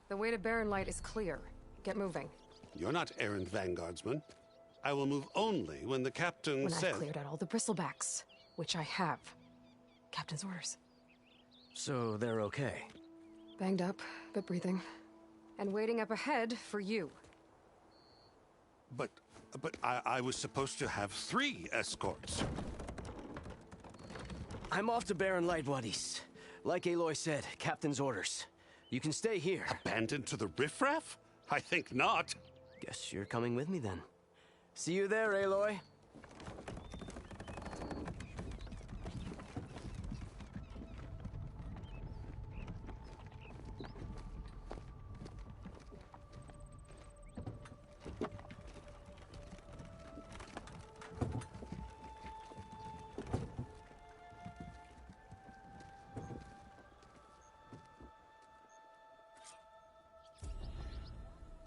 The way to Barren Light is clear. Get moving. You're not errand vanguardsman. I will move only when the captain When says... I've cleared out all the bristlebacks, which I have. Captain's orders. So they're okay? Banged up, but breathing. And waiting up ahead for you. But I was supposed to have 3 escorts. I'm off to Barren Light, Wadis. Like Aloy said, Captain's orders. You can stay here. Abandoned to the riffraff? I think not. Guess you're coming with me then. See you there, Aloy.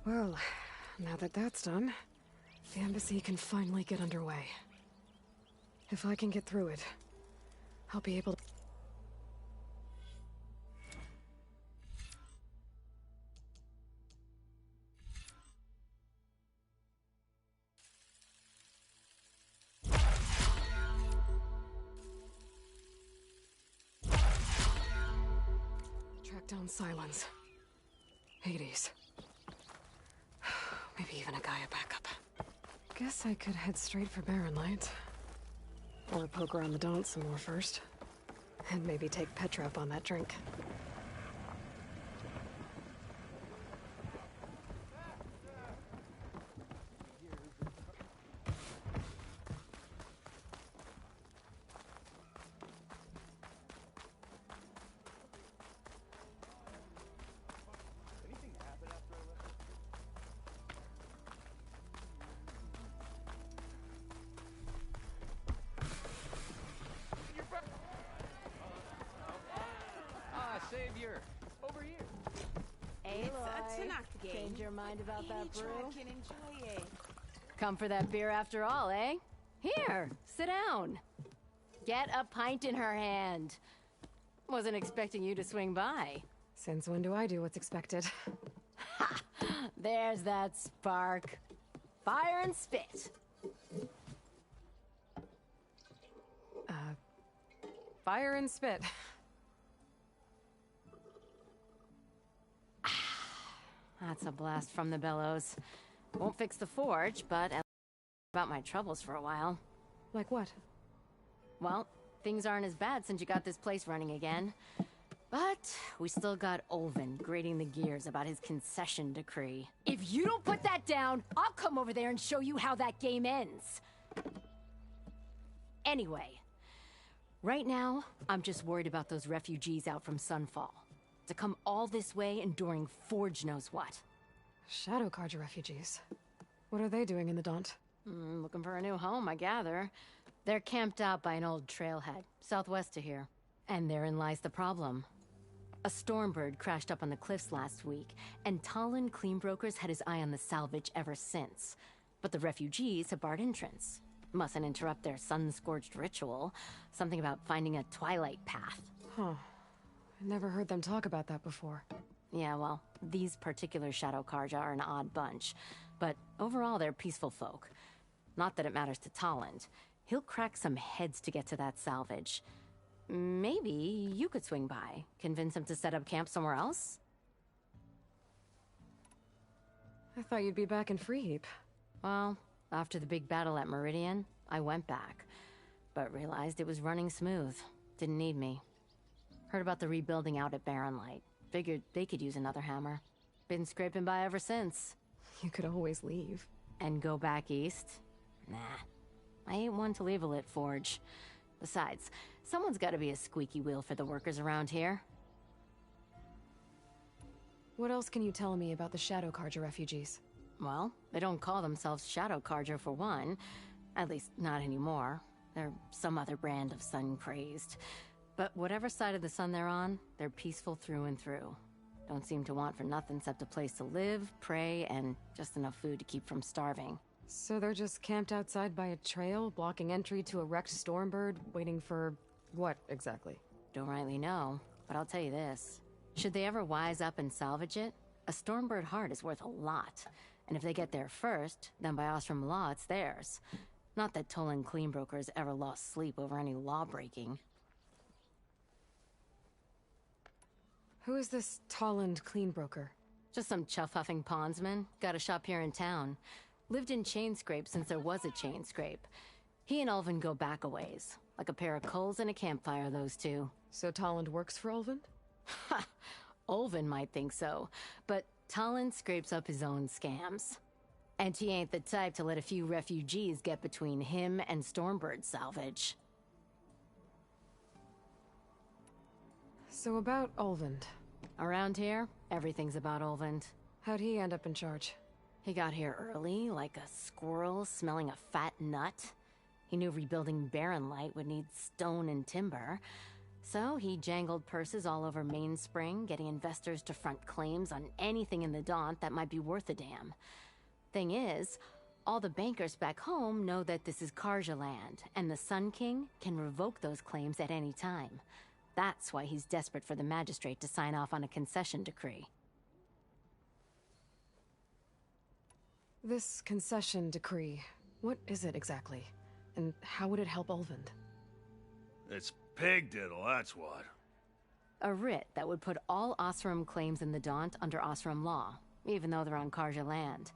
Well, now that that's done, the embassy can finally get underway. If I can get through it, I'll be able to... Track down Silence. Hades. Maybe even a Gaia backup. Guess I could head straight for Barren Light. Or poke around the Daunt some more first. And maybe take Petra up on that drink. Savior, over here. It's a Tanakh game. Change your mind about that brew? I can enjoy it. Come for that beer after all, eh? Here, sit down. Get a pint in her hand. Wasn't expecting you to swing by. Since when do I do what's expected? Ha! There's that spark. Fire and spit. Fire and spit. That's a blast from the bellows. Won't fix the forge, but at about my troubles for a while. Like what? Well, things aren't as bad since you got this place running again. But we still got Olvin grating the gears about his concession decree. If you don't put that down, I'll come over there and show you how that game ends. Anyway, right now, I'm just worried about those refugees out from Sunfall. To come all this way enduring Forge knows what. Shadow Carja refugees. What are they doing in the Daunt? Looking for a new home, I gather. They're camped out by an old trailhead, southwest of here. And therein lies the problem. A Stormbird crashed up on the cliffs last week, and Talon Cleanbrokers had his eye on the salvage ever since. But the refugees have barred entrance. Mustn't interrupt their sun-scorched ritual. Something about finding a twilight path. Huh. I never heard them talk about that before. Yeah, well, these particular Shadow Carja are an odd bunch. But overall, they're peaceful folk. Not that it matters to Talon. He'll crack some heads to get to that salvage. Maybe you could swing by, convince him to set up camp somewhere else? I thought you'd be back in Freeheap. Well, after the big battle at Meridian, I went back. But realized it was running smooth. Didn't need me. Heard about the rebuilding out at Barren Light. Figured they could use another hammer. Been scraping by ever since. You could always leave. And go back east? Nah. I ain't one to leave a lit forge. Besides, someone's gotta be a squeaky wheel for the workers around here. What else can you tell me about the Shadow Carja refugees? Well, they don't call themselves Shadow Carja for one. At least, not anymore. They're some other brand of sun-crazed. But whatever side of the sun they're on, they're peaceful through and through. Don't seem to want for nothing except a place to live, pray, and just enough food to keep from starving. So they're just camped outside by a trail, blocking entry to a wrecked Stormbird, waiting for... what, exactly? Don't rightly know, but I'll tell you this. Should they ever wise up and salvage it, A Stormbird heart is worth a lot, and if they get there first, then by Ostrom law, it's theirs. Not that Tolan Cleanbroker's ever lost sleep over any law-breaking. Who is this Tolland Cleanbroker? Just some chuff-huffing pondsman. Got a shop here in town. Lived in Chainscrape since there was a Chainscrape. He and Ulvin go back a ways. Like a pair of coals in a campfire, those two. So Tolland works for Ulvin? Ha! Ulvin might think so, but Tolland scrapes up his own scams. And he ain't the type to let a few refugees get between him and Stormbird salvage. So about Ulvund. Around here, everything's about Ulvund. How'd he end up in charge? He got here early, like a squirrel smelling a fat nut. He knew rebuilding Barren Light would need stone and timber. So he jangled purses all over Mainspring, getting investors to front claims on anything in the Daunt that might be worth a damn. Thing is, all the bankers back home know that this is Karja land, and the Sun King can revoke those claims at any time. That's why he's desperate for the magistrate to sign off on a concession decree. This concession decree, what is it exactly? And how would it help Ulvund? It's pig diddle, that's what. A writ that would put all Osram claims in the Daunt under Osram law, even though they're on Karja land.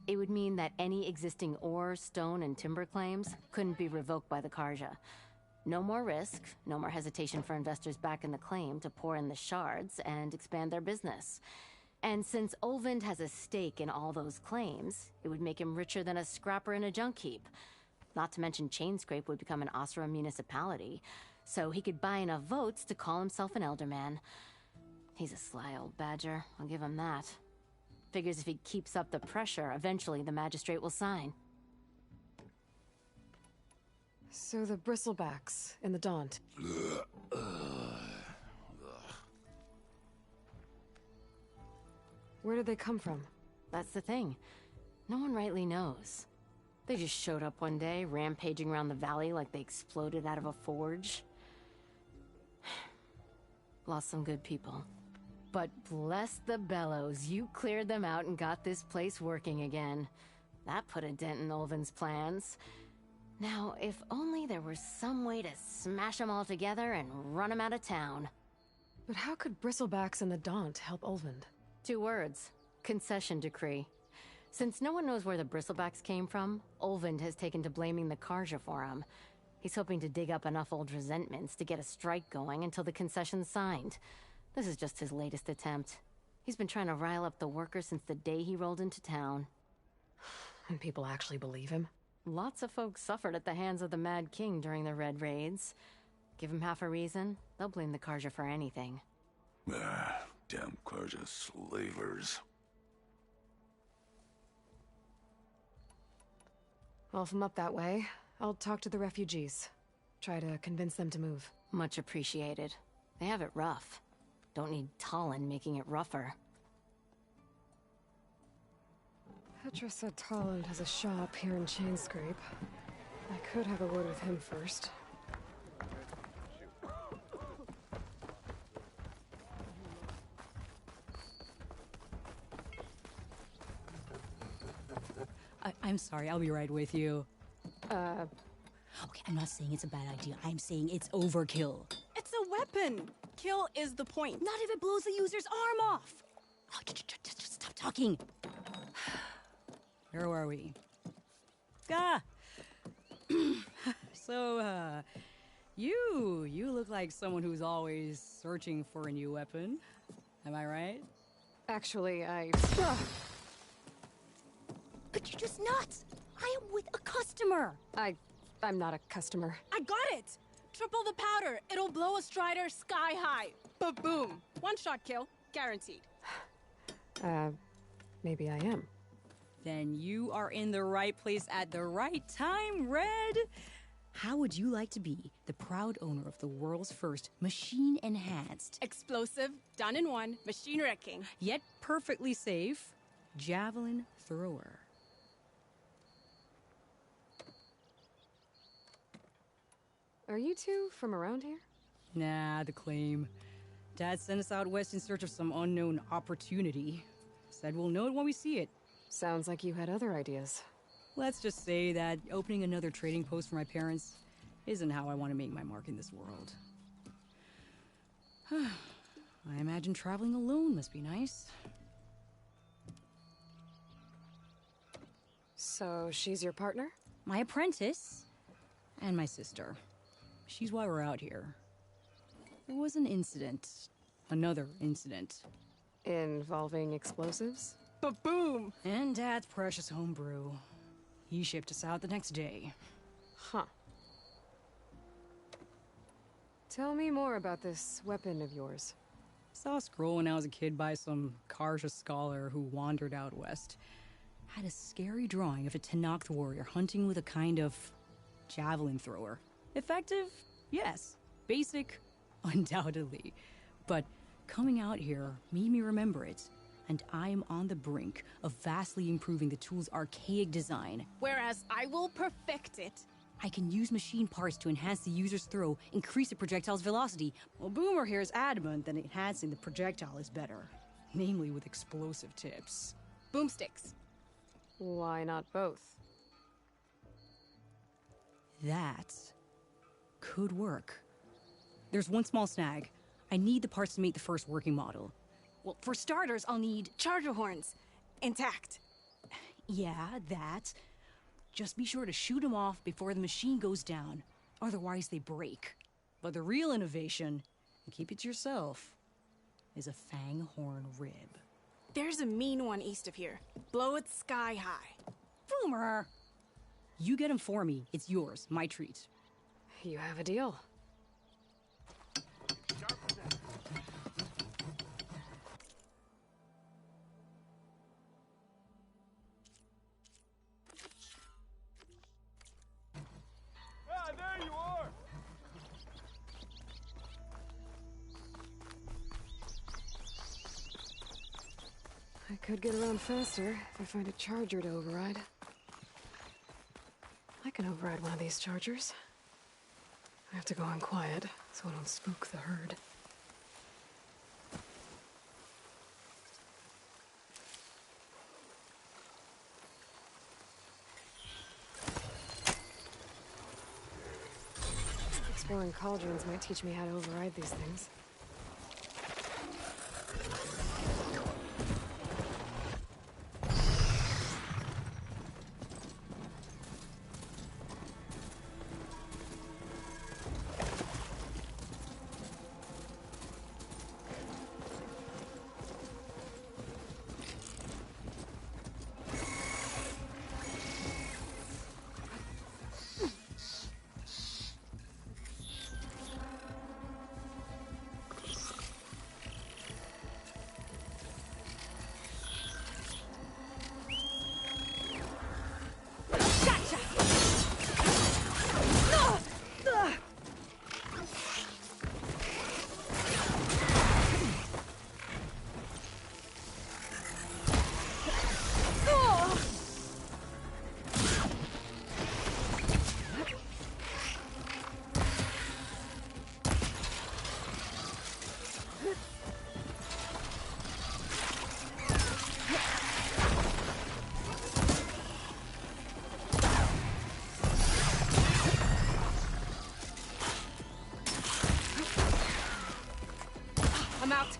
It would mean that any existing ore, stone, and timber claims couldn't be revoked by the Karja. No more risk, no more hesitation for investors back in the claim to pour in the shards and expand their business. And since Ulvund has a stake in all those claims, it would make him richer than a scrapper in a junk heap. Not to mention Chainscrape would become an Osram municipality, so he could buy enough votes to call himself an elderman. He's a sly old badger, I'll give him that. Figures if he keeps up the pressure, eventually the magistrate will sign. So the bristlebacks in the Daunt. Where did they come from? That's the thing. No one rightly knows. They just showed up one day, rampaging around the valley like they exploded out of a forge. Lost some good people. But bless the bellows, you cleared them out and got this place working again. That put a dent in Ulvin's plans. Now, if only there was some way to smash them all together and run them out of town. But how could bristlebacks in the Daunt help Ulvund? 2 words. Concession decree. Since no one knows where the bristlebacks came from, Ulvund has taken to blaming the Karja for them. He's hoping to dig up enough old resentments to get a strike going until the concession's signed. This is just his latest attempt. He's been trying to rile up the workers since the day he rolled into town. And people actually believe him? Lots of folks suffered at the hands of the Mad King during the Red Raids. Give him half a reason, they'll blame the Karja for anything. Damn Karja slavers. Well, if I'm up that way, I'll talk to the refugees. Try to convince them to move. Much appreciated. They have it rough. Don't need Tolland making it rougher. Petra said Tolland has a shop here in Chainscrape. I could have a word with him first. I'm sorry, I'll be right with you. Okay, I'm not saying it's a bad idea. I'm saying it's overkill. It's a weapon. Kill is the point. Not if it blows the user's arm off. Oh, just stop talking. Where were we? So, you look like someone who's always searching for a new weapon. Am I right? Actually, But you're just nuts. I am with a customer. I'm not a customer. I got it. Triple the powder. It'll blow a Strider sky high. Ba-boom. One shot kill. Guaranteed. Maybe I am. Then you are in the right place at the right time, Red. How would you like to be the proud owner of the world's first machine-enhanced, Explosive, done in one, machine wrecking. yet perfectly safe, javelin thrower? Are you two from around here? Nah, the claim. Dad sent us out west in search of some unknown opportunity. Said we'll know it when we see it. Sounds like you had other ideas. Let's just say that opening another trading post for my parents isn't how I want to make my mark in this world. I imagine traveling alone must be nice. So she's your partner? My apprentice and my sister. She's why we're out here. There was an incident. Another incident. Involving explosives? Ba-boom! And Dad's precious homebrew. He shipped us out the next day. Huh. Tell me more about this weapon of yours. Saw a scroll when I was a kid by some Karja scholar who wandered out west. Had a scary drawing of a Tenakth warrior hunting with a kind of javelin thrower. Effective? Yes. Basic? Undoubtedly. But coming out here made me remember it, and I'm on the brink of vastly improving the tool's archaic design. Whereas I will perfect it. I can use machine parts to enhance the user's throw, increase the projectile's velocity. Well, Boomer here is adamant that enhancing the projectile is better. Namely with explosive tips. Boomsticks. Why not both? That could work. There's one small snag. I need the parts to make the first working model. Well, for starters, I'll need... Charger horns. Intact. Yeah, that. Just be sure to shoot them off before the machine goes down. Otherwise, they break. But the real innovation, and keep it to yourself, is a fang horn rib. There's a mean one east of here. Blow it sky high. Boomer! You get him for me. It's yours. My treat. You have a deal. Ah, there you are! I could get around faster if I find a charger to override. I can override one of these chargers. I have to go in quiet, so I don't spook the herd. Exploring cauldrons might teach me how to override these things. I'm out.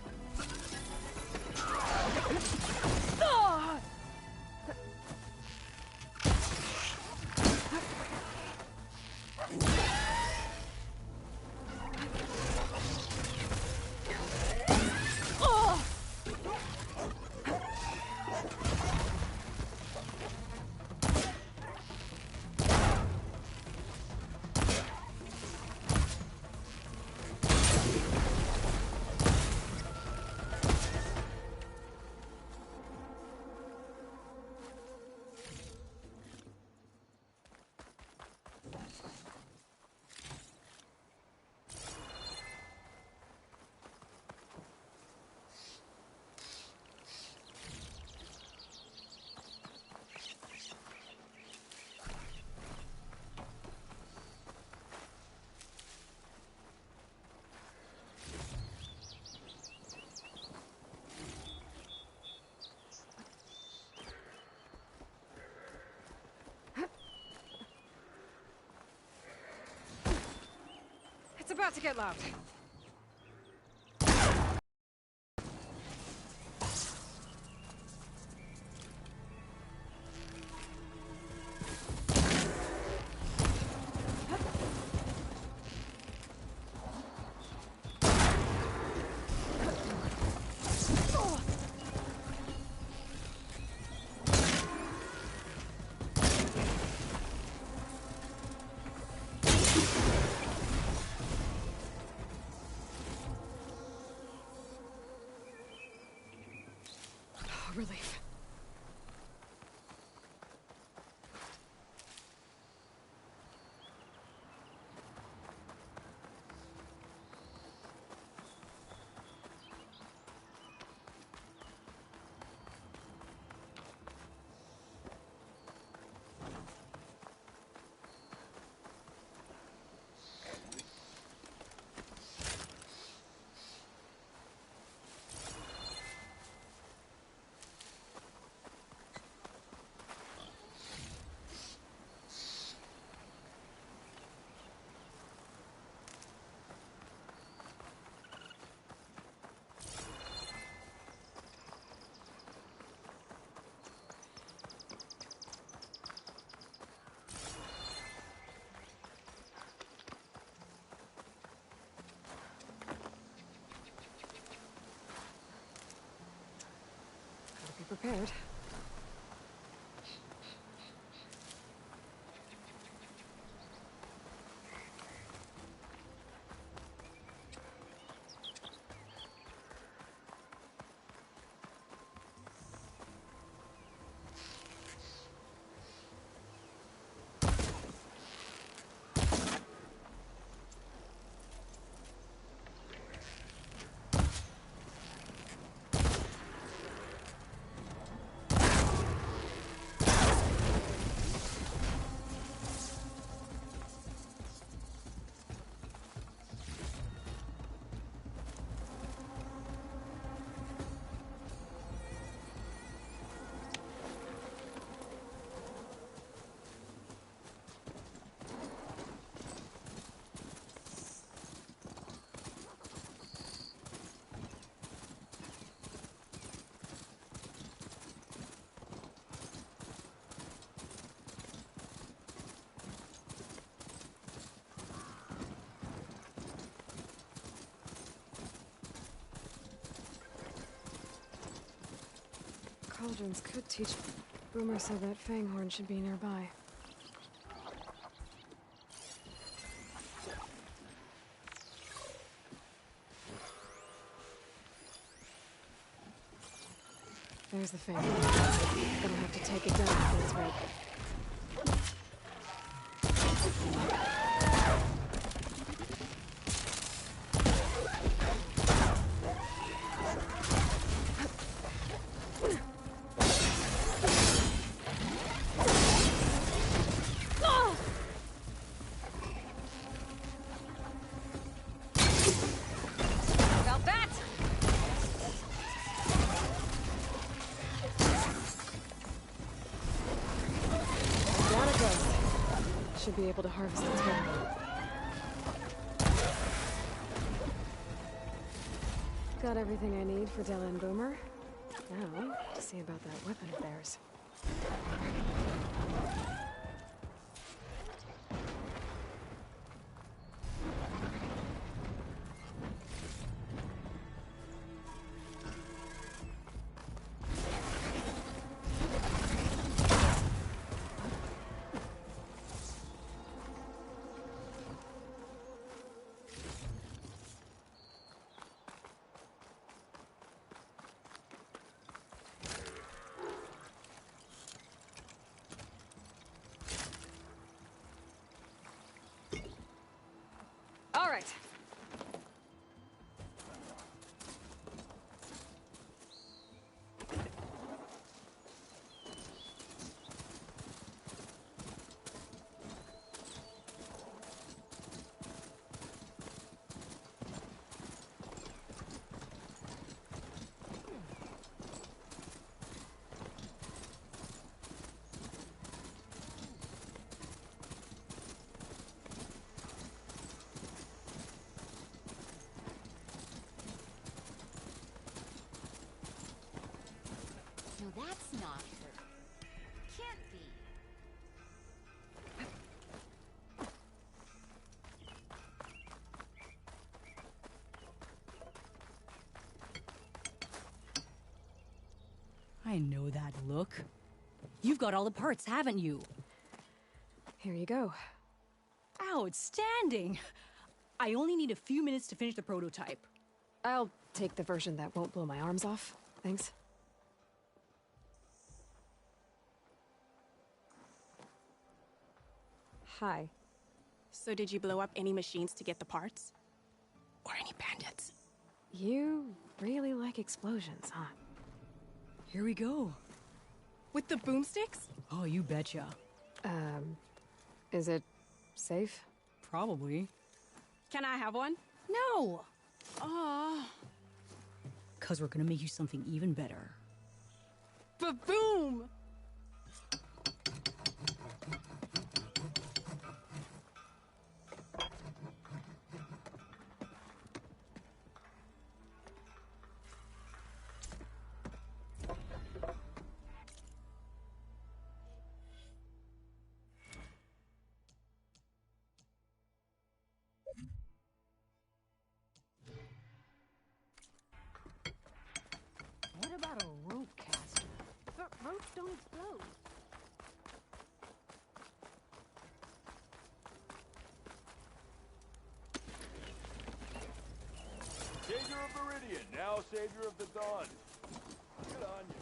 about to get loud. Relief. Gotta be prepared. Cauldrons could teach. Boomer said that Fanghorn should be nearby. There's the Fanghorn. Gonna have to take it down if it's right. Should be able to harvest it too. Got everything I need for Della and Boomer. Now, to see about that weapon of theirs. All right. I know that look. You've got all the parts, haven't you? Here you go. Outstanding! I only need a few minutes to finish the prototype. I'll take the version that won't blow my arms off. Thanks. Hi. So did you blow up any machines to get the parts? Or any bandits? You really like explosions, huh? Here we go. With the boomsticks? Oh, you betcha. Is it safe? Probably. Can I have one? No! Aw. 'Cause we're gonna make you something even better. Ba-boom! What about a rope caster? But ropes don't explode. Savior of Meridian, now Savior of the Dawn. Good on you.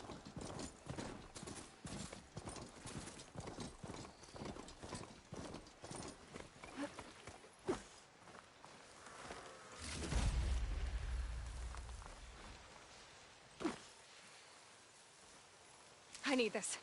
I need this.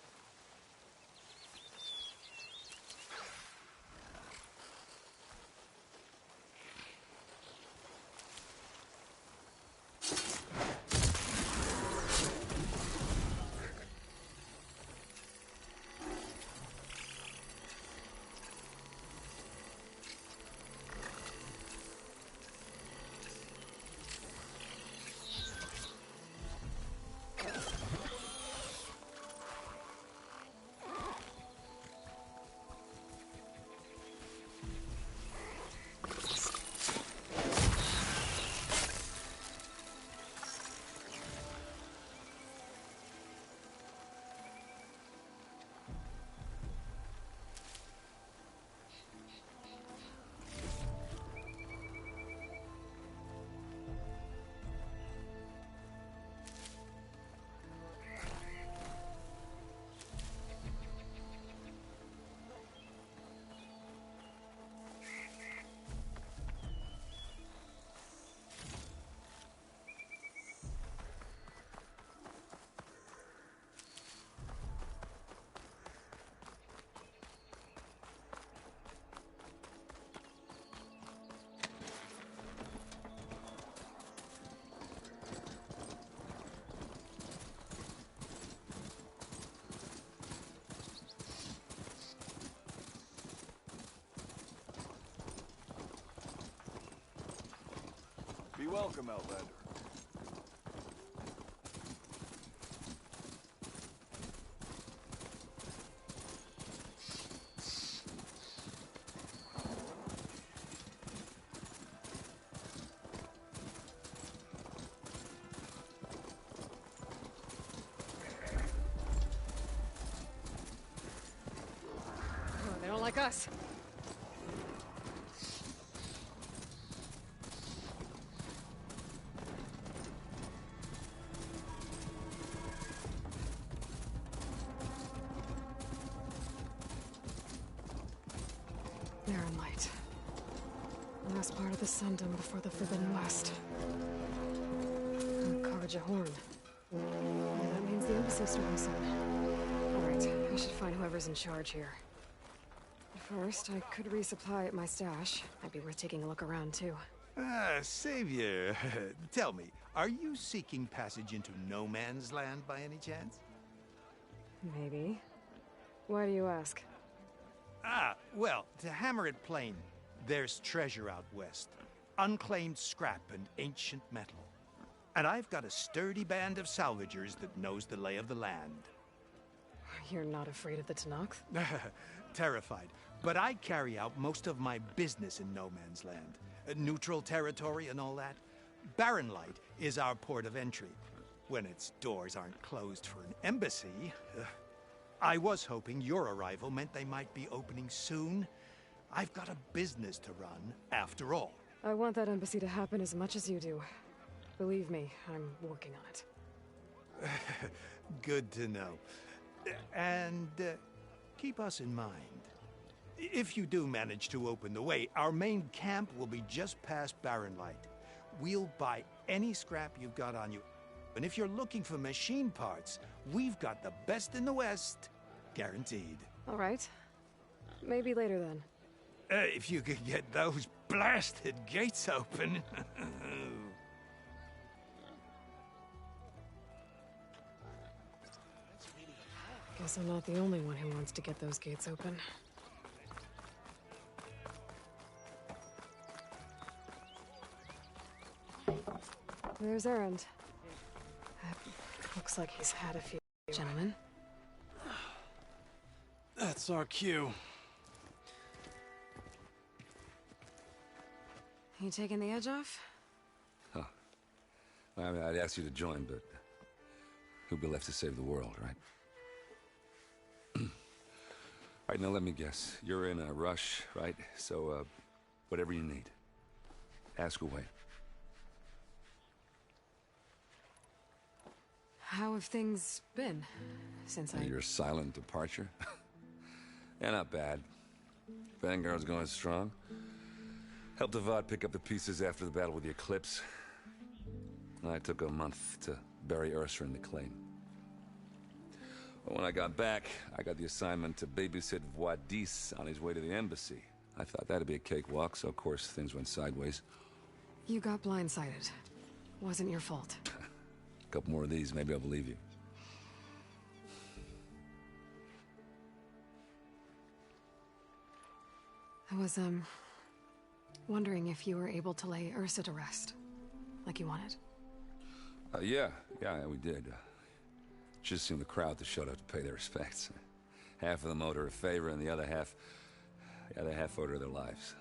Be welcome, Outlander. Oh, they don't like us. Barren Light. Last part of the Sundom before the Forbidden West. Carja Horn. Well, that means the embassy's starting soon. Alright, I should find whoever's in charge here. First, I could resupply at my stash. Might be worth taking a look around, too. Savior, tell me, are you seeking passage into no man's land by any chance? Maybe. Why do you ask? Well, to hammer it plain, there's treasure out west. Unclaimed scrap and ancient metal. And I've got a sturdy band of salvagers that knows the lay of the land. You're not afraid of the Tenakth? Terrified. But I carry out most of my business in no man's land. Neutral territory and all that. Barren Light is our port of entry. when its doors aren't closed for an embassy. I was hoping your arrival meant they might be opening soon. I've got a business to run, after all. I want that embassy to happen as much as you do. Believe me, I'm working on it. Good to know. And keep us in mind. If you do manage to open the way, our main camp will be just past Barren Light. We'll buy any scrap you've got on you. And if you're looking for machine parts, we've got the best in the West. Guaranteed. All right. Maybe later then. If you could get those blasted gates open. Guess I'm not the only one who wants to get those gates open. There's Erend. Looks like he's had a few. Gentlemen. That's our cue. You taking the edge off? Huh. I mean, I'd ask you to join, but who'll be left to save the world, right? All right, now let me guess. You're in a rush, right? So, whatever you need, ask away. How have things been since Your silent departure? Yeah, not bad. Vanguard's going strong. Helped Avad pick up the pieces after the battle with the Eclipse. I took a month to bury Ursa in the claim. But when I got back, I got the assignment to babysit Wadis on his way to the embassy. I thought that'd be a cakewalk, so of course things went sideways. You got blindsided. Wasn't your fault. A couple more of these, maybe I'll believe you. I was, wondering if you were able to lay Ursa to rest, like you wanted. Yeah, we did. Just seemed the crowd that showed up to pay their respects. Half of them owed her a favor, and the other half owed her their lives.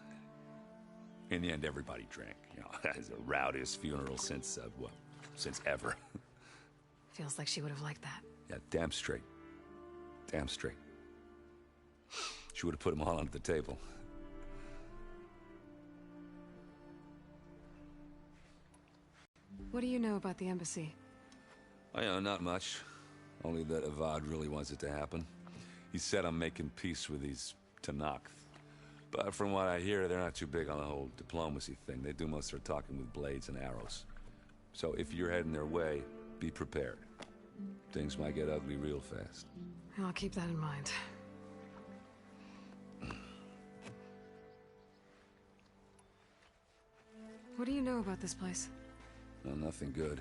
In the end, everybody drank. You know, it's the rowdiest funeral since ever. Feels like she would have liked that. Yeah, damn straight. Damn straight. She would have put them all onto the table. What do you know about the embassy? I know not much. Only that Avad really wants it to happen. He said I'm making peace with these Tanakh. But from what I hear, they're not too big on the whole diplomacy thing. They do most of their talking with blades and arrows. So if you're heading their way, be prepared. Things might get ugly real fast. I'll keep that in mind. What do you know about this place? Well, nothing good.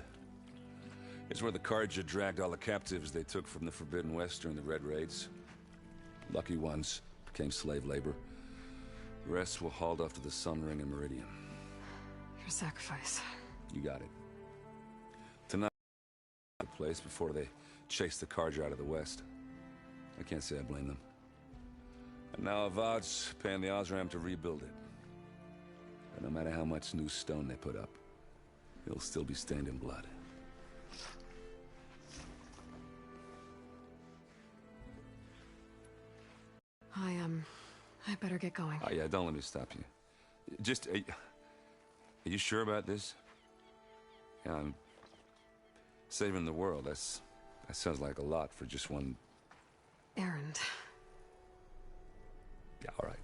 It's where the Carja dragged all the captives they took from the Forbidden West during the Red Raids. Lucky ones became slave labor. The rest were hauled off to the Sun Ring and Meridian. Your sacrifice. You got it. Tonight, the place before they chased the Carja out of the West. I can't say I blame them. And now Avad's paying the Osram to rebuild it. And no matter how much new stone they put up, it'll still be stained in blood. I better get going. Oh, yeah, don't let me stop you. Just, are you sure about this? Yeah, I'm saving the world. That sounds like a lot for just one... Erend. Yeah, all right.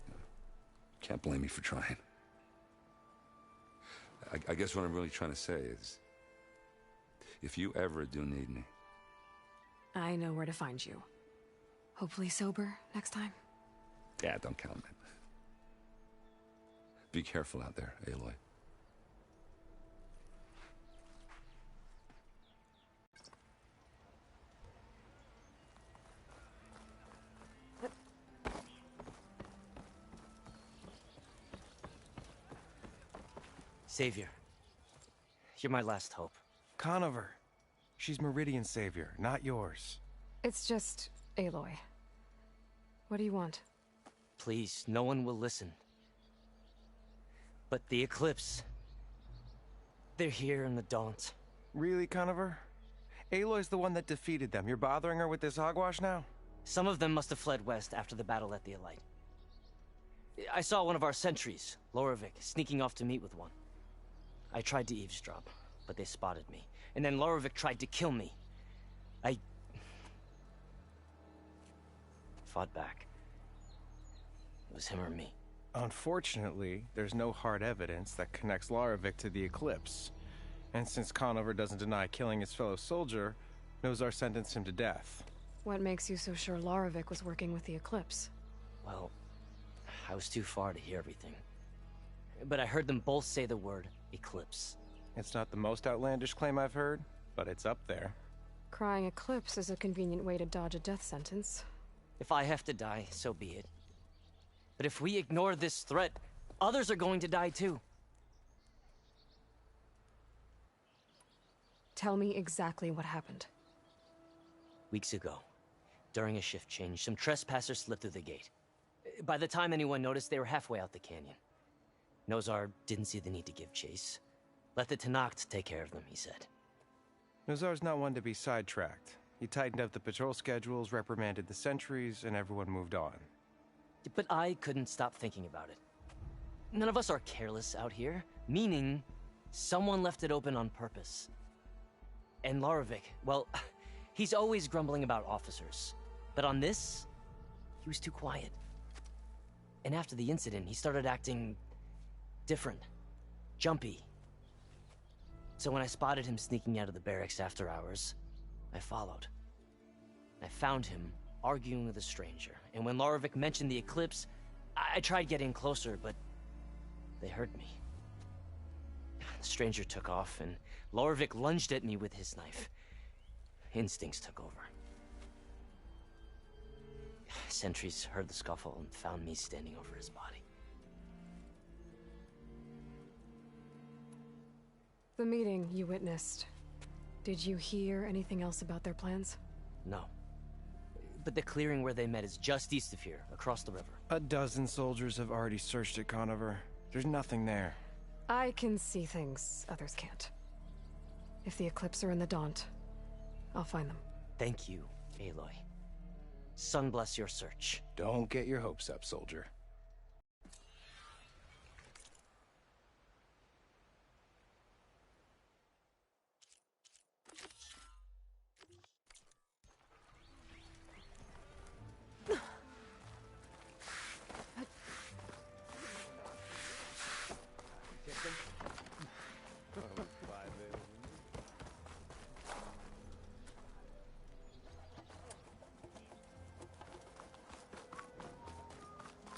Can't blame me for trying. I guess what I'm really trying to say is, if you ever do need me... I know where to find you. Hopefully sober next time. Yeah, don't count on it. Be careful out there, Aloy. Savior, you're my last hope. Conover. She's Meridian's savior, not yours. It's just Aloy. What do you want? Please, no one will listen. But the Eclipse... they're here in the Daunt. Really, Conover? Aloy's the one that defeated them. You're bothering her with this hogwash now? Some of them must have fled west after the battle at the Elite. I saw one of our sentries, Lorevic, sneaking off to meet with one. I tried to eavesdrop, but they spotted me. And then Lorevic tried to kill me. I fought back. It was him or me. Unfortunately, there's no hard evidence that connects Lorevic to the Eclipse. And since Conover doesn't deny killing his fellow soldier, Nozar sentenced him to death. What makes you so sure Lorevic was working with the Eclipse? Well, I was too far to hear everything. But I heard them both say the word Eclipse. It's not the most outlandish claim I've heard, but it's up there. Crying Eclipse is a convenient way to dodge a death sentence. If I have to die, so be it. But if we ignore this threat, others are going to die too. Tell me exactly what happened. Weeks ago, during a shift change, some trespassers slipped through the gate. By the time anyone noticed, they were halfway out the canyon. Nozar didn't see the need to give chase. Let the Tenakth take care of them, he said. Nozar's not one to be sidetracked. He tightened up the patrol schedules, reprimanded the sentries, and everyone moved on. But I couldn't stop thinking about it. None of us are careless out here, meaning someone left it open on purpose. And Lorevic, well, he's always grumbling about officers. But on this, he was too quiet. And after the incident, he started acting different, jumpy. So when I spotted him sneaking out of the barracks after hours, I followed. I found him arguing with a stranger, and when Lorevic mentioned the Eclipse, I tried getting closer, but they heard me. The stranger took off, and Lorevic lunged at me with his knife. Instincts took over. Sentries heard the scuffle and found me standing over his body. The meeting you witnessed. Did you hear anything else about their plans? No. But the clearing where they met is just east of here, across the river. A dozen soldiers have already searched at Conover. There's nothing there. I can see things others can't. If the Eclipse are in the Daunt, I'll find them. Thank you, Aloy. Sun bless your search. Don't get your hopes up, soldier.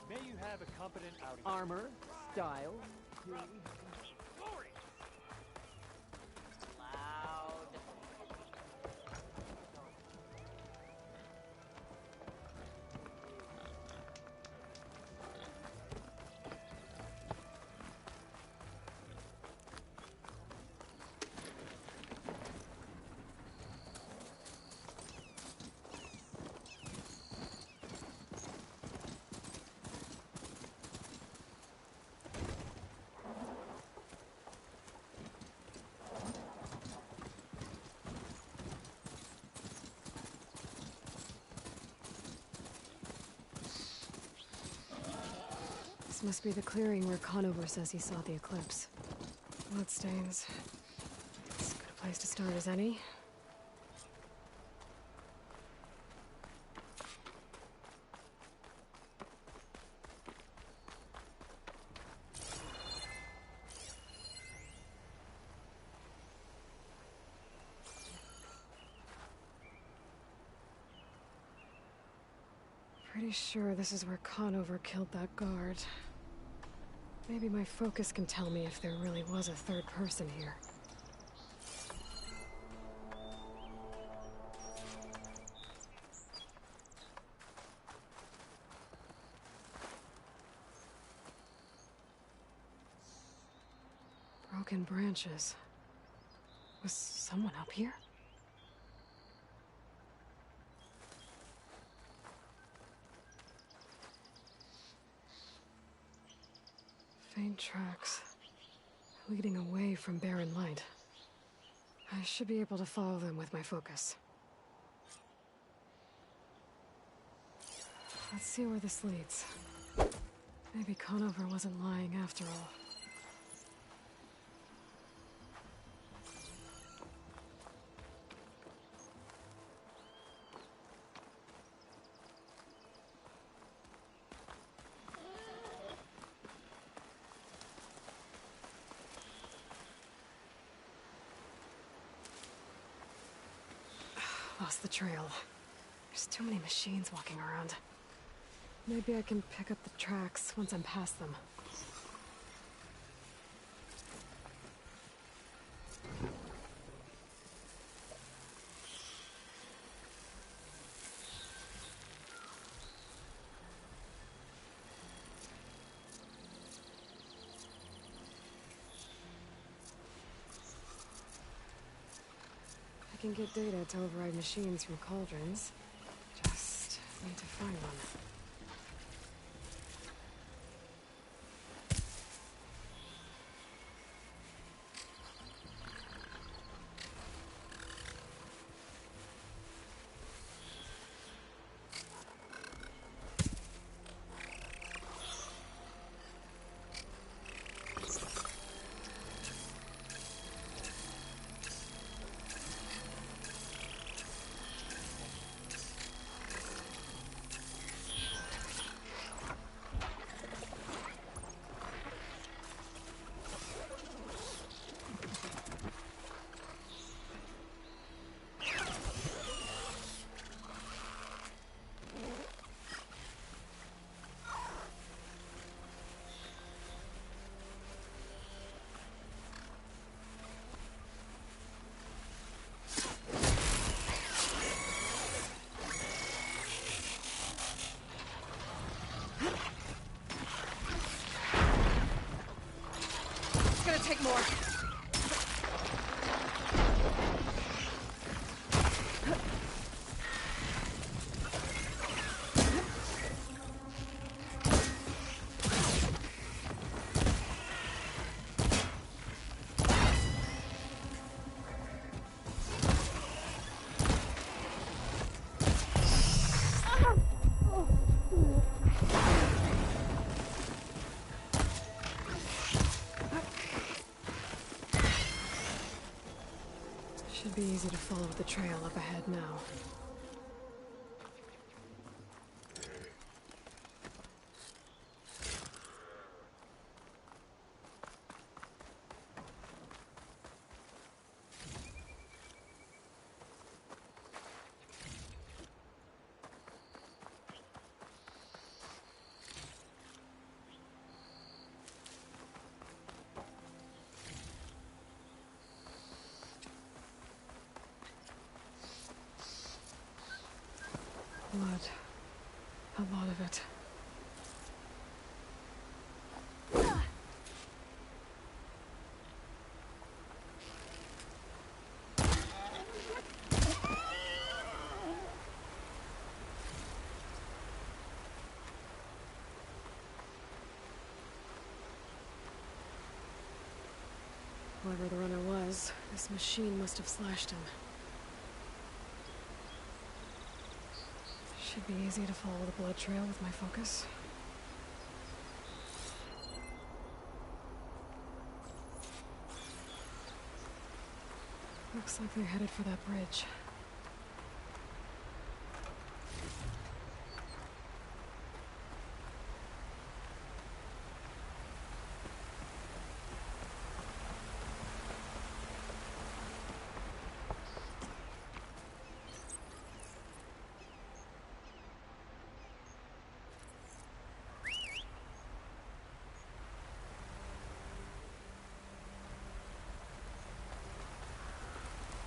May you have a competent outing. Armor, style, This must be the clearing where Conover says he saw the Eclipse. Bloodstains. As good a place to start as any. Pretty sure this is where Conover killed that guard. Maybe my focus can tell me if there really was a third person here. Broken branches. Was someone up here? Faint tracks, leading away from barren light. I should be able to follow them with my focus. Let's see where this leads. Maybe Conover wasn't lying after all. Lost the trail. There's too many machines walking around. Maybe I can pick up the tracks once I'm past them. I can get data to override machines from cauldrons. Just need to find one. Take more. Should be easy to follow the trail up ahead now. Blood. A lot of it. Whoever the runner was, this machine must have slashed him. Should be easy to follow the blood trail with my focus. Looks like they're headed for that bridge.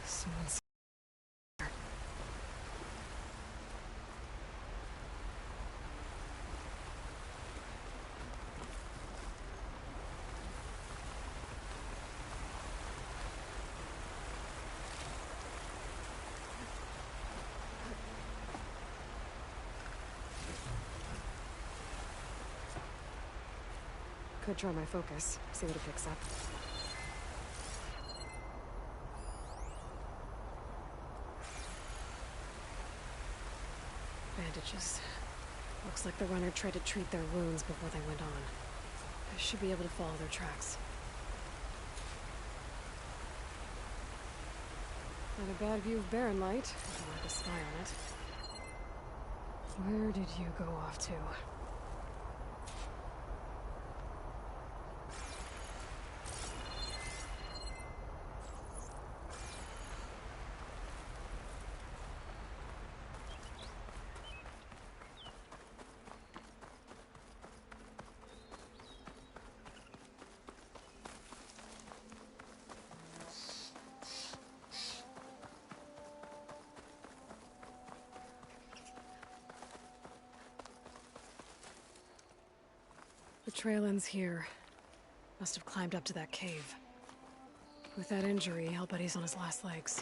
Someone's... Could try my focus, see what it picks up. bandages. Looks like the runner tried to treat their wounds before they went on. I should be able to follow their tracks. Not a bad view of Barren Light, if I like to spy on it. Where did you go off to? The trail ends here. Must have climbed up to that cave. With that injury, I'll bet he's on his last legs.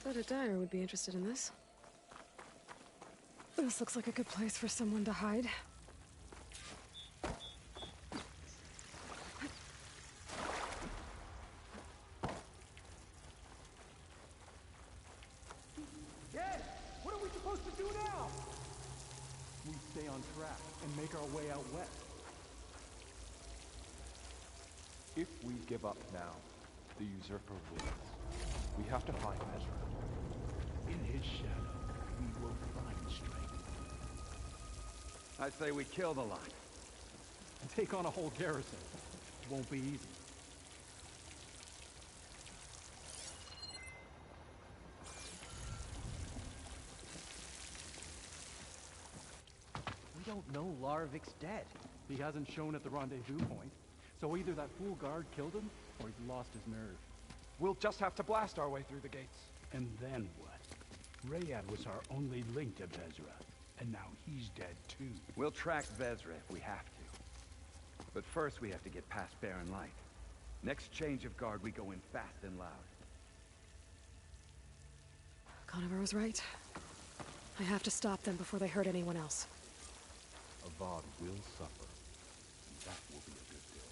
Thought a dyer would be interested in this. This looks like a good place for someone to hide. Yes! What are we supposed to do now? We stay on track and make our way out west. If we give up now, the usurper wins. We have to find Ezra. In his shadow, we will find strength. I say we kill the lot. And take on a whole garrison. Won't be easy. We don't know Laravic's dead. He hasn't shown at the rendezvous point, so either that fool guard killed him, or he's lost his nerve. We'll just have to blast our way through the gates. And then what? Rayad was our only link to Vezra, and now he's dead too. We'll track Vezra if we have to. But first we have to get past Barren Light. Next change of guard, we go in fast and loud. Conover was right. I have to stop them before they hurt anyone else. Avad will suffer. And that will be a good day.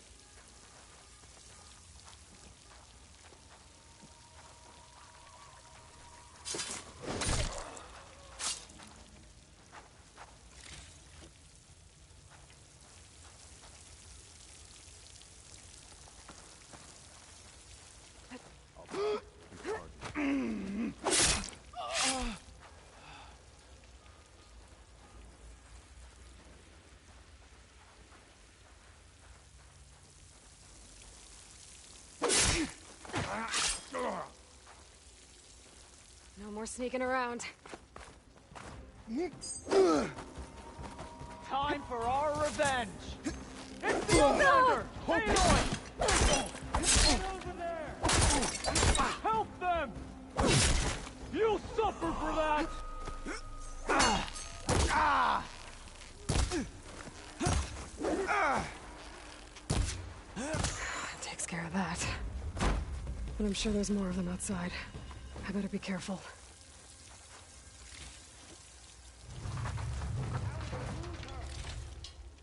No more sneaking around. Time for our revenge! It's the Outlander! Aloy! Get over there! Help them! You'll suffer for that! Takes care of that. But I'm sure there's more of them outside. I better be careful.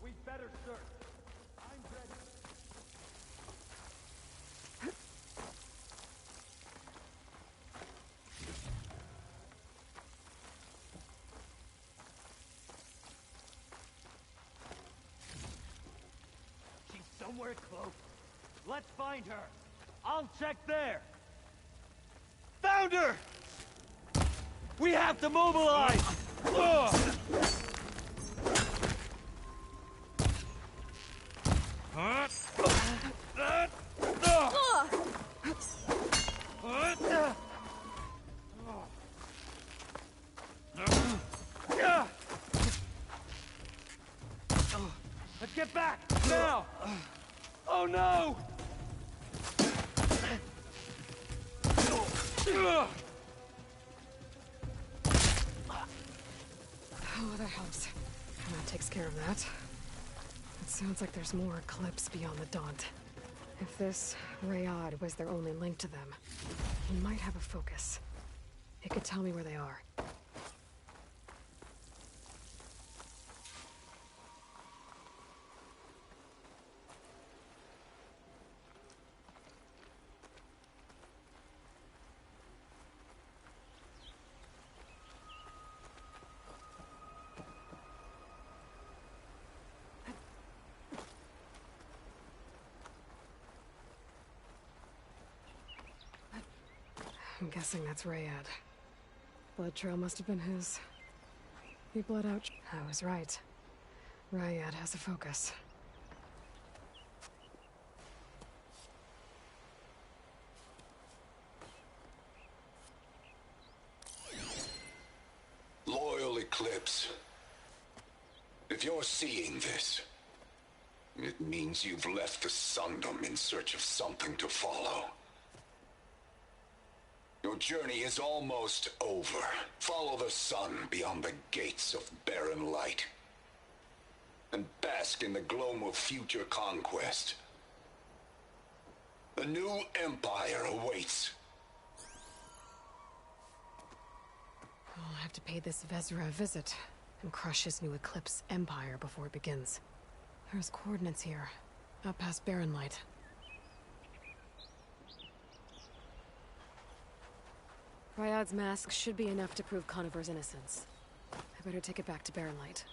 We better search. I'm ready. She's somewhere close. Let's find her. I'll check there. Found her! We have to mobilize! Let's get back! Now! Oh no! Oh, that helps. That takes care of that. It sounds like there's more Eclipse beyond the Daunt. If this Rayad was their only link to them, he might have a focus. He could tell me where they are. I'm guessing that's Rayad. Blood trail must have been his. He bled out. I was right. Rayad has a focus. Loyal Eclipse. If you're seeing this, it means you've left the Sundom in search of something to follow. Your journey is almost over. Follow the sun beyond the gates of barren light, and bask in the gloam of future conquest. The new empire awaits. I'll have to pay this Vezra a visit and crush his new Eclipse empire before it begins. There's coordinates here, out past barren light. Ryad's mask should be enough to prove Conover's innocence. I better take it back to barren light.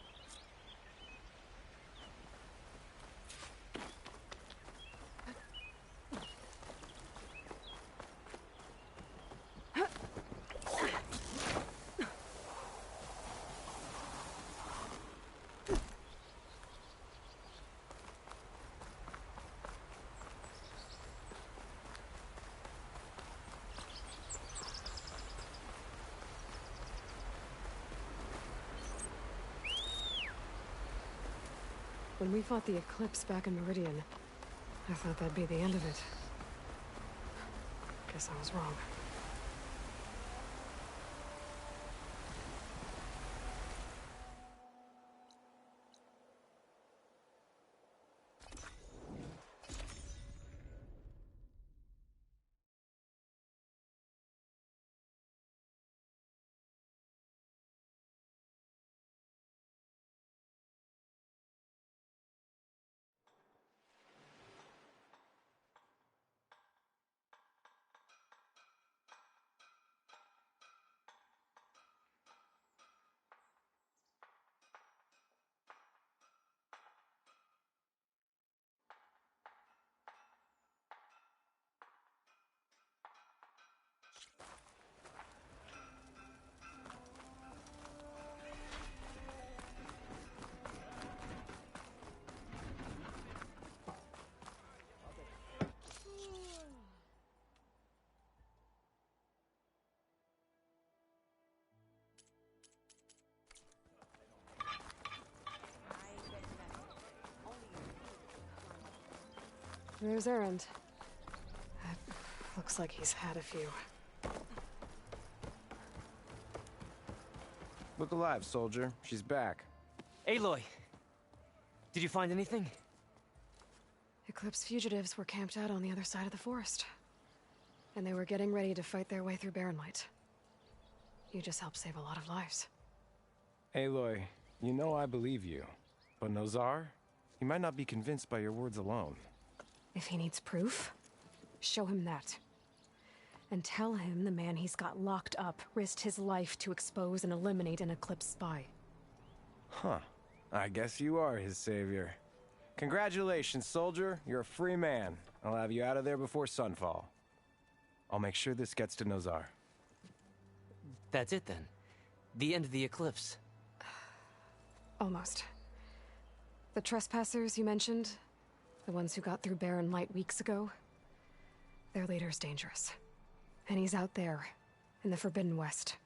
When we fought the Eclipse back in Meridian, I thought that'd be the end of it. Guess I was wrong. There's Erend. Looks like he's had a few. Look alive, soldier. She's back. Aloy! Did you find anything? Eclipse fugitives were camped out on the other side of the forest. And they were getting ready to fight their way through barren light. You just helped save a lot of lives. Aloy, you know I believe you. But Nozar? He might not be convinced by your words alone. If he needs proof, show him that. And tell him the man he's got locked up risked his life to expose and eliminate an Eclipse spy. Huh. I guess you are his savior. Congratulations, soldier. You're a free man. I'll have you out of there before sunfall. I'll make sure this gets to Nozar. That's it then. The end of the Eclipse. Almost. The trespassers you mentioned, the ones who got through barren light weeks ago, their leader's dangerous. And he's out there, in the Forbidden West,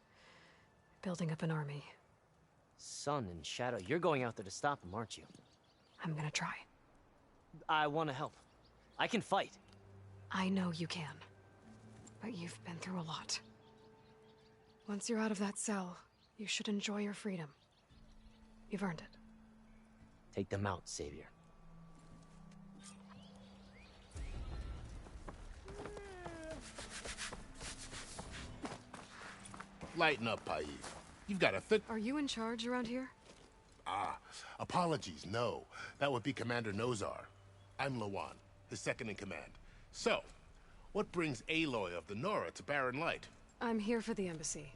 building up an army. Sun and Shadow, you're going out there to stop him, aren't you? I'm gonna try. I want to help. I can fight. I know you can. But you've been through a lot. Once you're out of that cell, you should enjoy your freedom. You've earned it. Take them out, Savior. Lighten up, Paiv. You've got a thick... Are you in charge around here? Ah, apologies, no. That would be Commander Nozar. I'm Lawan, his second in command. So, what brings Aloy of the Nora to Barren Light? I'm here for the embassy.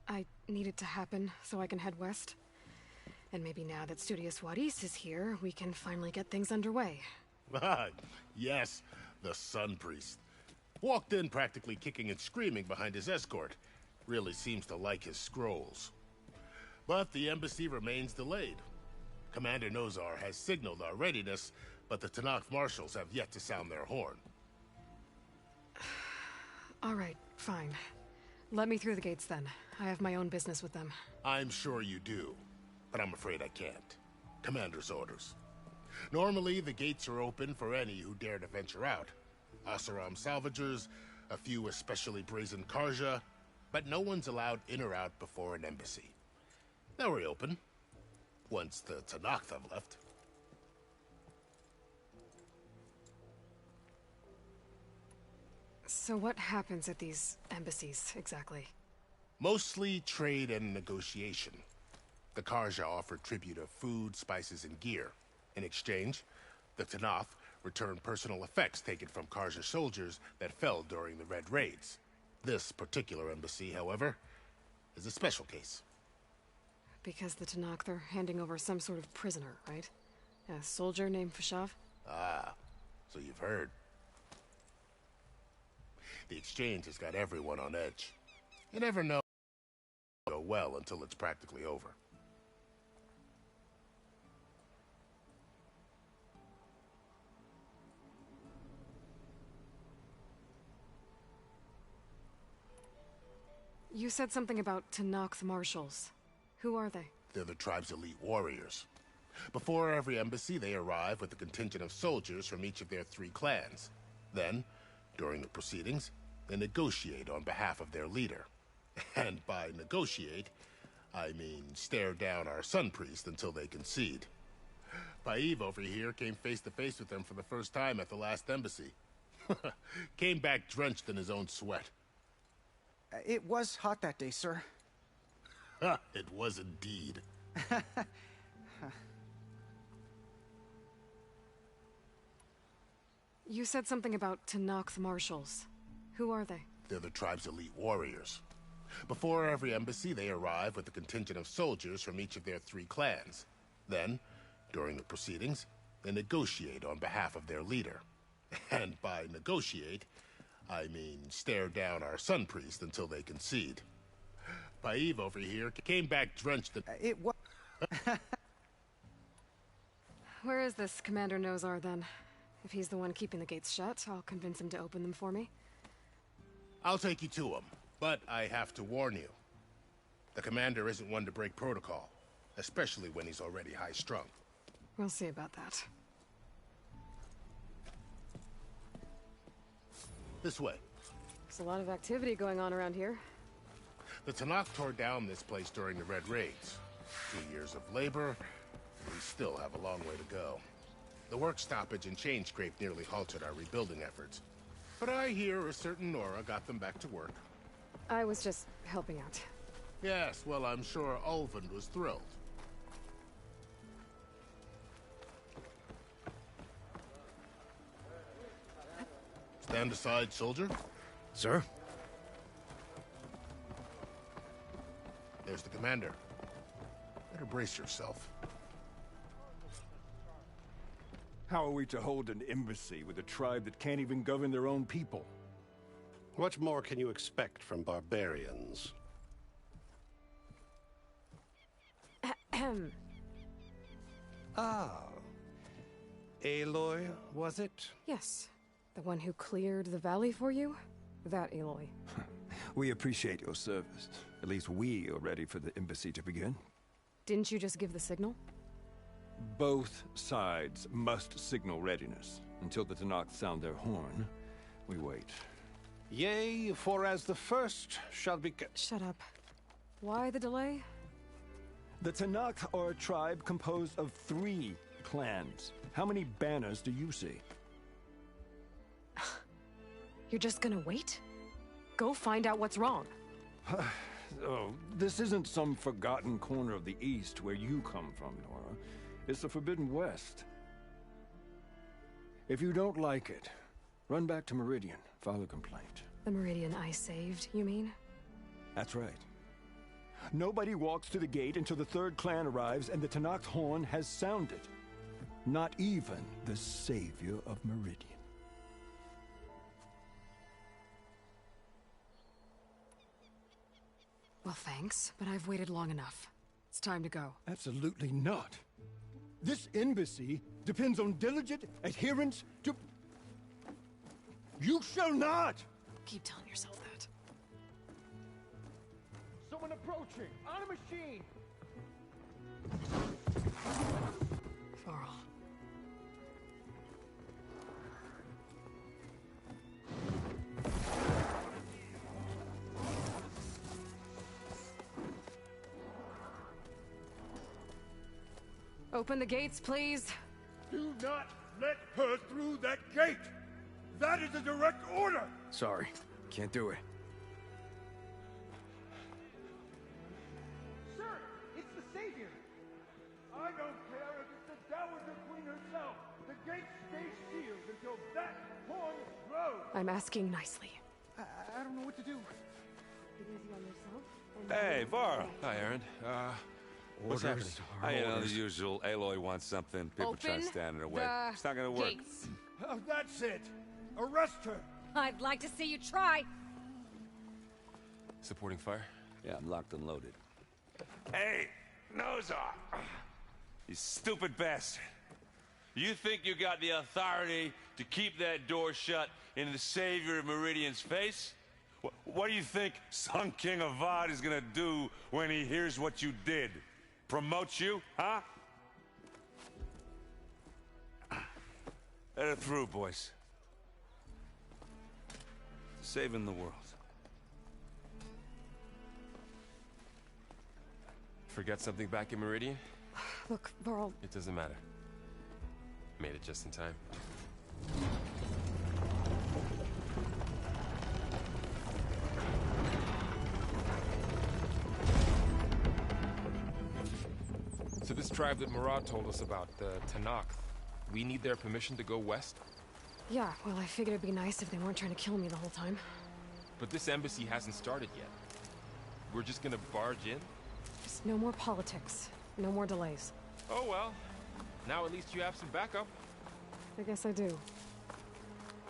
I need it to happen so I can head west. And maybe now that Studious Wadis is here, we can finally get things underway. Yes, the Sun Priest. Walked in practically kicking and screaming behind his escort. Really seems to like his scrolls. But the embassy remains delayed. Commander Nozar has signaled our readiness, but the Tanakh marshals have yet to sound their horn. All right, fine. Let me through the gates then. I have my own business with them. I'm sure you do, but I'm afraid I can't. Commander's orders. Normally, the gates are open for any who dare to venture out. Asaram salvagers, a few especially brazen Karja, but no one's allowed in or out before an embassy. They'll reopen, once the Tanakh have left. So what happens at these embassies, exactly? Mostly trade and negotiation. The Karja offer tribute of food, spices, and gear. In exchange, the Tanakh return personal effects taken from Karja soldiers that fell during the Red Raids. This particular embassy, however, is a special case. Because the Tanakh, they're handing over some sort of prisoner, right? A soldier named Fashav? Ah, so you've heard. The exchange has got everyone on edge. You never know it'll go well until it's practically over. You said something about Tanakh marshals. Who are they? They're the tribe's elite warriors. Before every embassy, they arrive with a contingent of soldiers from each of their 3 clans. Then, during the proceedings, they negotiate on behalf of their leader. And by negotiate, I mean stare down our Sun Priest until they concede. Paiv over here came face to face with them for the first time at the last embassy. Came back drenched in his own sweat. It was hot that day, sir. It was indeed. You said something about Tanakh marshals. Who are they? They're the tribe's elite warriors. Before every embassy, they arrive with a contingent of soldiers from each of their 3 clans. Then, during the proceedings, they negotiate on behalf of their leader. And by negotiate, I mean stare down our Sun Priest until they concede. Paiv over here came back drenched in... It was... Where is this Commander Nozar, then? If he's the one keeping the gates shut, I'll convince him to open them for me. I'll take you to him, but I have to warn you. The commander isn't one to break protocol, especially when he's already high-strung. We'll see about that. This way. There's a lot of activity going on around here. The Tanakh tore down this place during the Red Raids. 2 years of labor, we still have a long way to go. The work stoppage and chain scrape nearly halted our rebuilding efforts. But I hear a certain Nora got them back to work. I was just helping out. Yes, well, I'm sure Ulvund was thrilled. Stand aside, soldier. Sir? There's the commander. Better brace yourself. How are we to hold an embassy with a tribe that can't even govern their own people? What more can you expect from barbarians? Ah. Aloy, was it? Yes. The one who cleared the valley for you? That Aloy. We appreciate your service. At least we are ready for the embassy to begin. Didn't you just give the signal? Both sides must signal readiness. Until the Tanakh sound their horn, we wait. Yea, for as the first shall be... Shut up. Why the delay? The Tanakh are a tribe composed of 3 clans. How many banners do you see? You're just gonna wait? Go find out what's wrong. Oh, this isn't some forgotten corner of the East where you come from, Nora. It's the Forbidden West. If you don't like it, run back to Meridian, file a complaint. The Meridian I saved, you mean? That's right. Nobody walks to the gate until the third clan arrives and the Tenakth horn has sounded. Not even the savior of Meridian. Well, thanks, but I've waited long enough. It's time to go. Absolutely not. This embassy depends on diligent adherence to... You shall not! Keep telling yourself that. Someone approaching! On a machine! Varl. Open the gates, please. Do not let her through that gate! That is a direct order! Sorry, can't do it. Sir, it's the Savior! I don't care if it's the Dowager Queen herself! The gate stays sealed until that horn blows! I'm asking nicely. I don't know what to do. Get easy on yourself. Hey, Varl. Hi, Aaron. What's happening? Orders. You know, the usual. Aloy wants something. People try to stand in her way. It's not gonna work. Gates. Oh, that's it! Arrest her! I'd like to see you try. Supporting fire? Yeah, I'm locked and loaded. Hey, Nozar! You stupid bastard. You think you got the authority to keep that door shut in the savior of Meridian's face? What do you think Sun King Avad is gonna do when he hears what you did? Promote you, huh? Let it through, boys. Saving the world. Forget something back in Meridian? Look, Varl. It doesn't matter. Made it just in time. So this tribe that Murad told us about, the Tenakth, we need their permission to go west? Yeah, well, I figured it'd be nice if they weren't trying to kill me the whole time. But this embassy hasn't started yet. We're just gonna barge in? Just no more politics. No more delays. Oh well. Now at least you have some backup. I guess I do.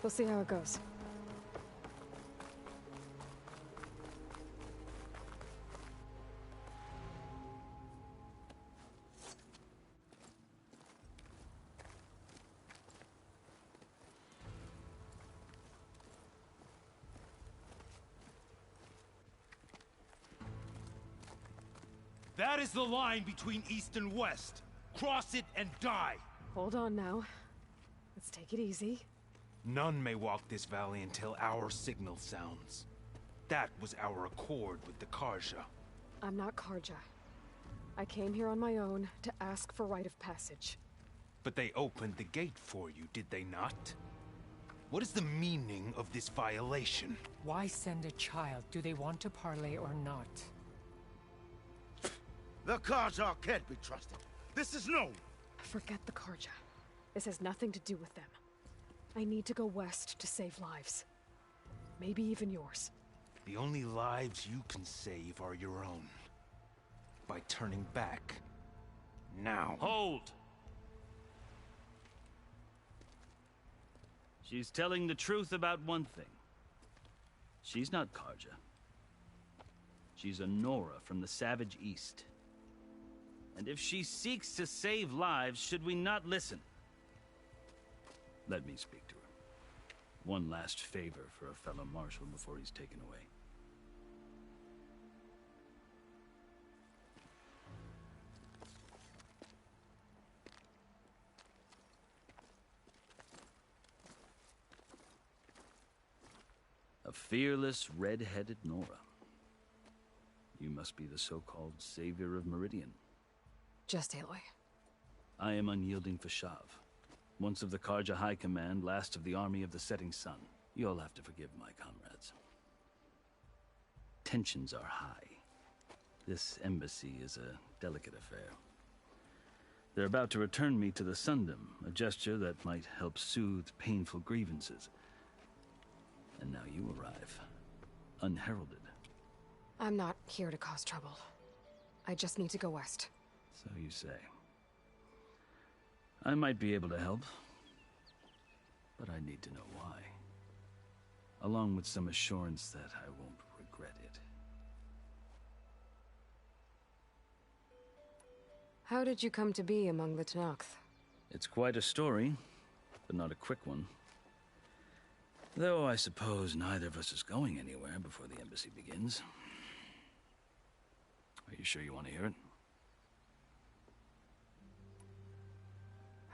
We'll see how it goes. That is the line between East and West. Cross it and die. Hold on now. Let's take it easy. None may walk this valley until our signal sounds. That was our accord with the Karja. I'm not Karja. I came here on my own to ask for rite of passage. But they opened the gate for you, did they not? What is the meaning of this violation? Why send a child? Do they want to parley or not? The Karja can't be trusted. This is known. Forget the Karja. This has nothing to do with them. I need to go west to save lives. Maybe even yours. The only lives you can save are your own. By turning back. Now. Hold! She's telling the truth about one thing. She's not Karja. She's a Nora from the Savage East. And if she seeks to save lives, should we not listen? Let me speak to her. One last favor for a fellow marshal before he's taken away. A fearless, red-headed Nora. You must be the so-called savior of Meridian. Just Aloy. I am unyielding Fashav. Once of the Karja High Command, last of the army of the Setting Sun. You'll have to forgive my comrades. Tensions are high. This embassy is a delicate affair. They're about to return me to the Sundom, a gesture that might help soothe painful grievances. And now you arrive, unheralded. I'm not here to cause trouble. I just need to go west. So you say. I might be able to help, but I need to know why. Along with some assurance that I won't regret it. How did you come to be among the Tenakth? It's quite a story, but not a quick one. Though I suppose neither of us is going anywhere before the embassy begins. Are you sure you want to hear it?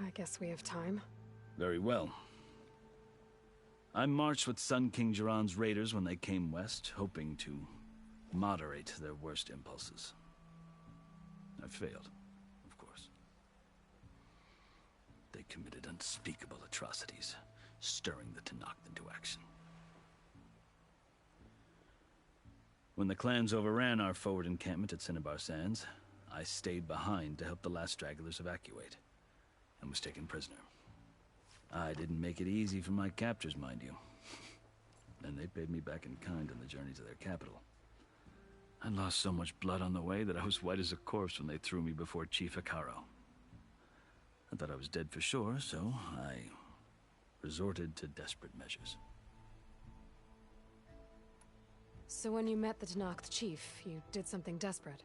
I guess we have time. Very well. I marched with Sun King Jiran's raiders when they came west, hoping to moderate their worst impulses. I failed, of course. They committed unspeakable atrocities, stirring the Tenakth into action. When the clans overran our forward encampment at Cinnabar Sands, I stayed behind to help the last stragglers evacuate, and was taken prisoner. I didn't make it easy for my captors, mind you. And they paid me back in kind on the journey to their capital. I lost so much blood on the way that I was white as a corpse when they threw me before Chief Hekaro. I thought I was dead for sure, so I resorted to desperate measures. So when you met the Tenakth chief, you did something desperate?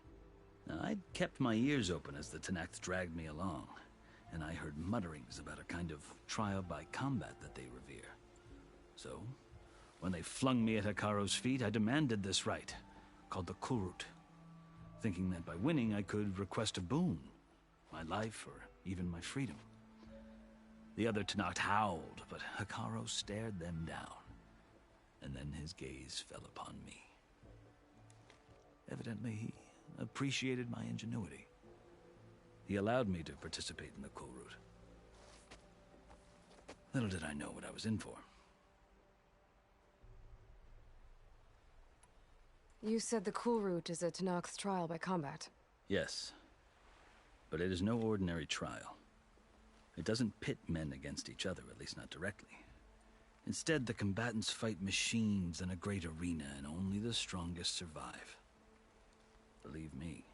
Now, I'd kept my ears open as the Tenakth dragged me along, and I heard mutterings about a kind of trial by combat that they revere. So, when they flung me at Hekaro's feet, I demanded this right, called the Kulrut, thinking that by winning I could request a boon, my life or even my freedom. The other Tenakth howled, but Hekaro stared them down, and then his gaze fell upon me. Evidently, he appreciated my ingenuity. He allowed me to participate in the Kulrut. Little did I know what I was in for. You said the Kulrut is a Tenakth trial by combat. Yes, but it is no ordinary trial. It doesn't pit men against each other, at least not directly. Instead, the combatants fight machines in a great arena, and only the strongest survive. Believe me,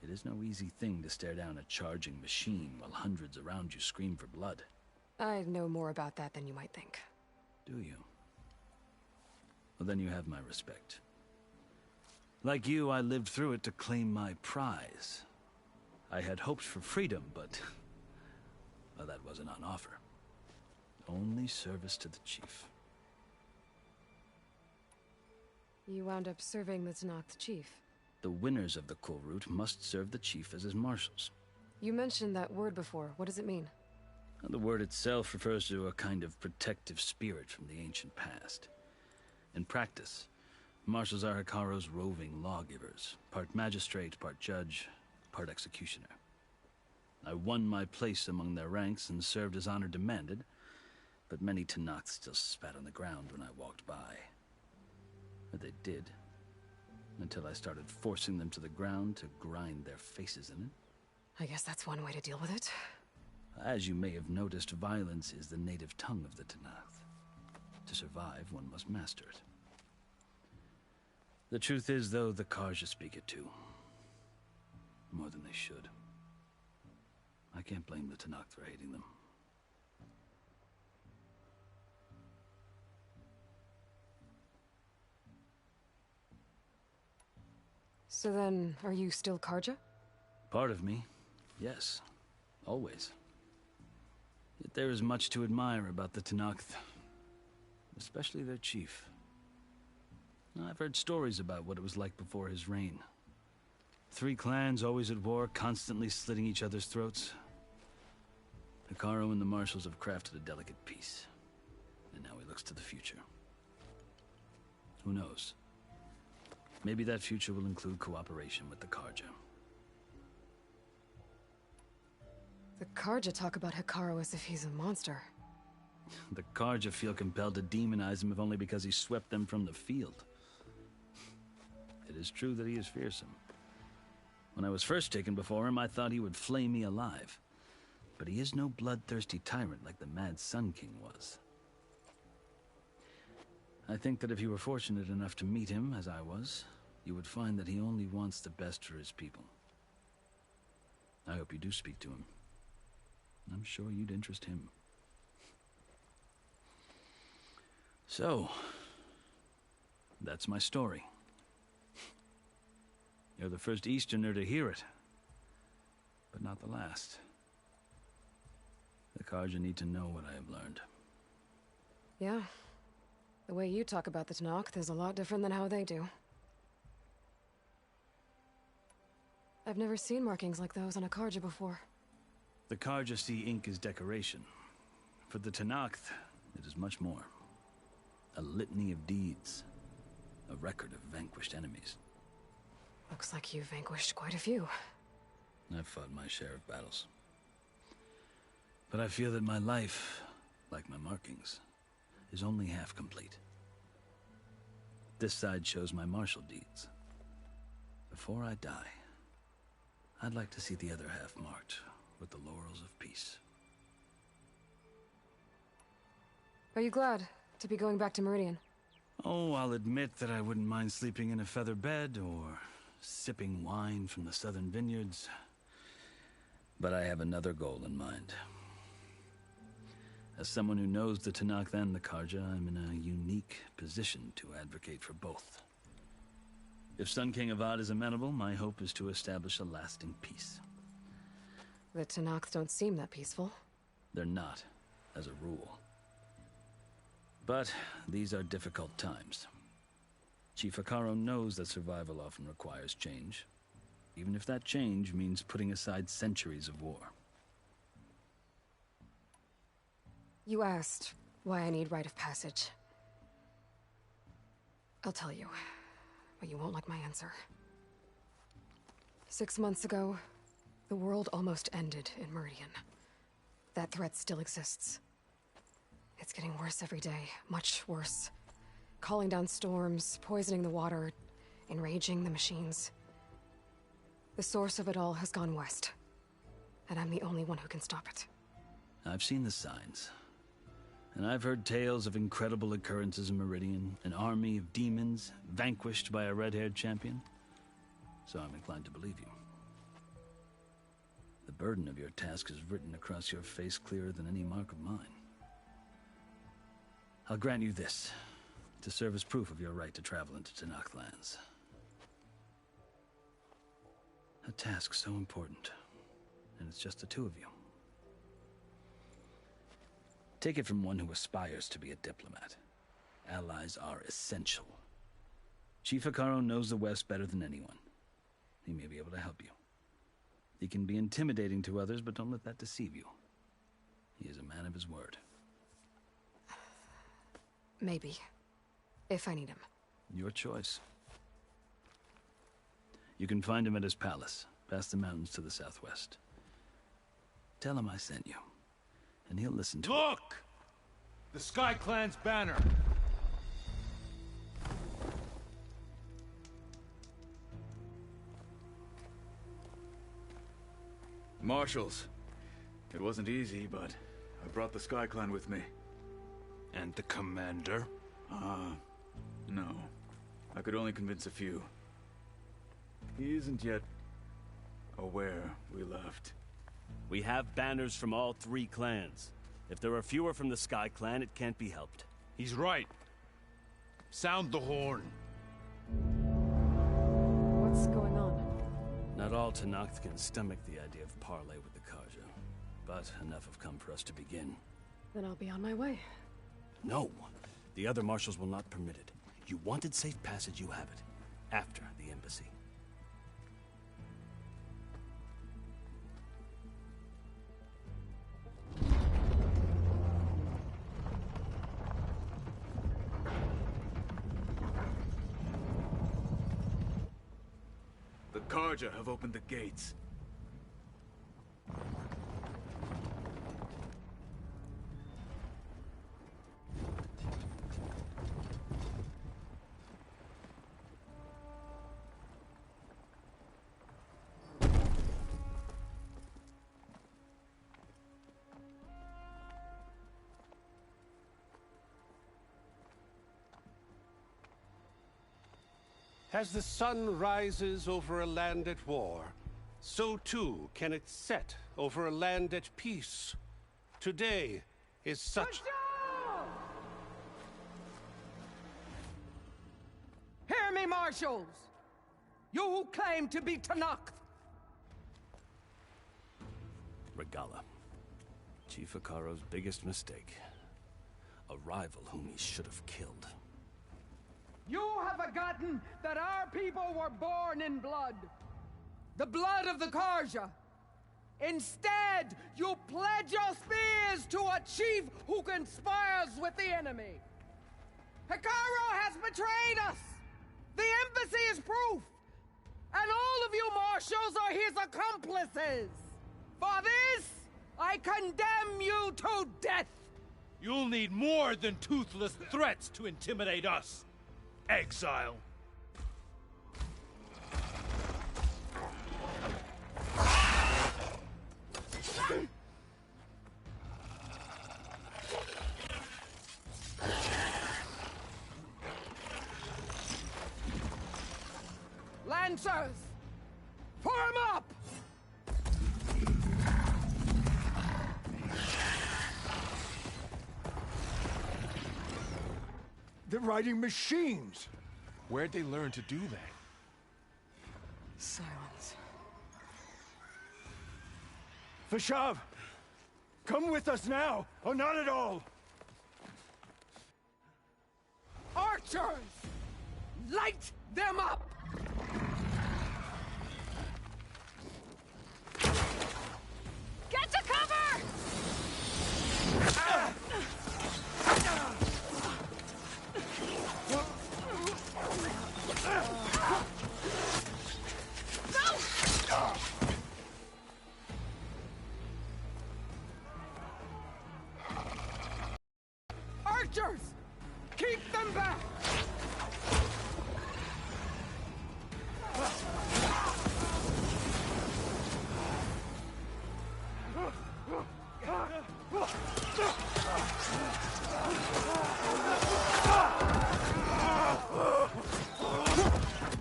it is no easy thing to stare down a charging machine while hundreds around you scream for blood. I know more about that than you might think. Do you? Well, then you have my respect. Like you, I lived through it to claim my prize. I had hoped for freedom, but well, that wasn't on offer. Only service to the chief. You wound up serving the Tenakth chief. The winners of the Kulrut must serve the chief as his marshals. You mentioned that word before. What does it mean? The word itself refers to a kind of protective spirit from the ancient past. In practice, marshals are Hekaro's roving lawgivers, part magistrate, part judge, part executioner. I won my place among their ranks and served as honor demanded, but many Tenakth still spat on the ground when I walked by. Or they did, until I started forcing them to the ground to grind their faces in it. I guess that's one way to deal with it. As you may have noticed, violence is the native tongue of the Tenakth. To survive, one must master it. The truth is, though, the Karja speak it too. More than they should. I can't blame the Tenakth for hating them. So then, are you still Karja? Part of me, yes. Always. Yet there is much to admire about the Tenakth. Especially their chief. I've heard stories about what it was like before his reign. 3 clans always at war, constantly slitting each other's throats. Hekaro and the marshals have crafted a delicate peace. And now he looks to the future. Who knows? Maybe that future will include cooperation with the Karja. The Karja talk about Hekaro as if he's a monster. The Karja feel compelled to demonize him if only because he swept them from the field. It is true that he is fearsome, When I was first taken before him, I thought he would flay me alive. But he is no bloodthirsty tyrant like the Mad Sun King was. I think that if you were fortunate enough to meet him, as I was, you would find that he only wants the best for his people. I hope you do speak to him. I'm sure you'd interest him. So, that's my story. You're the first Easterner to hear it, but not the last. The Karja need to know what I have learned. Yeah. The way you talk about the Tanakh is a lot different than how they do. I've never seen markings like those on a Karja before. The Karja see ink as decoration. For the Tanakh, it is much more. A litany of deeds. A record of vanquished enemies. Looks like you've vanquished quite a few. I've fought my share of battles. But I feel that my life, like my markings, is only half complete. This side shows my martial deeds. Before I die, I'd like to see the other half marked with the laurels of peace. Are you glad to be going back to Meridian? Oh, I'll admit that I wouldn't mind sleeping in a feather bed or sipping wine from the southern vineyards. But I have another goal in mind. As someone who knows the Tanakh and the Karja, I'm in a unique position to advocate for both. If Sun King Avad is amenable, my hope is to establish a lasting peace. The Tanakh don't seem that peaceful. They're not, as a rule. But these are difficult times. Chief Akaro knows that survival often requires change, even if that change means putting aside centuries of war. You asked why I need rite of passage. I'll tell you, but you won't like my answer. 6 months ago, the world almost ended in Meridian. That threat still exists. It's getting worse every day, much worse. Calling down storms, poisoning the water, enraging the machines. The source of it all has gone west, and I'm the only one who can stop it. I've seen the signs. And I've heard tales of incredible occurrences in Meridian, an army of demons vanquished by a red-haired champion. So I'm inclined to believe you. The burden of your task is written across your face clearer than any mark of mine. I'll grant you this, to serve as proof of your right to travel into Tanakh lands. A task so important, and it's just the two of you. Take it from one who aspires to be a diplomat. Allies are essential. Chief Akaro knows the West better than anyone. He may be able to help you. He can be intimidating to others, but don't let that deceive you. He is a man of his word. Maybe. If I need him. Your choice. You can find him at his palace, past the mountains to the southwest. Tell him I sent you, and he'll listen to Look! The Sky Clan's banner! Marshals. It wasn't easy, but I brought the Sky Clan with me. And the commander? No. I could only convince a few. He isn't yet aware we left. We have banners from all 3 clans. If there are fewer from the Sky Clan, it can't be helped. He's right. Sound the horn. What's going on? Not all Tanakh can stomach the idea of parley with the Karja, but enough have come for us to begin. Then I'll be on my way. No! The other marshals will not permit it. You wanted safe passage, you have it. After the embassy. The Karja have opened the gates. As the sun rises over a land at war, so too can it set over a land at peace. Today is such... Hear me, marshals! You who claim to be Tanakh! Regala. Chief Akaro's biggest mistake. A rival whom he should have killed. You have forgotten that our people were born in blood. The blood of the Karja. Instead, you pledge your spears to a chief who conspires with the enemy. Hikaru has betrayed us! The embassy is proof! And all of you marshals are his accomplices! For this, I condemn you to death! You'll need more than toothless threats to intimidate us, exile. Lancers! Form up! They're riding machines! Where'd they learn to do that? Silence. Vashav! Come with us now, or not at all! Archers! Light them up! Get to cover! Archers! Keep them back!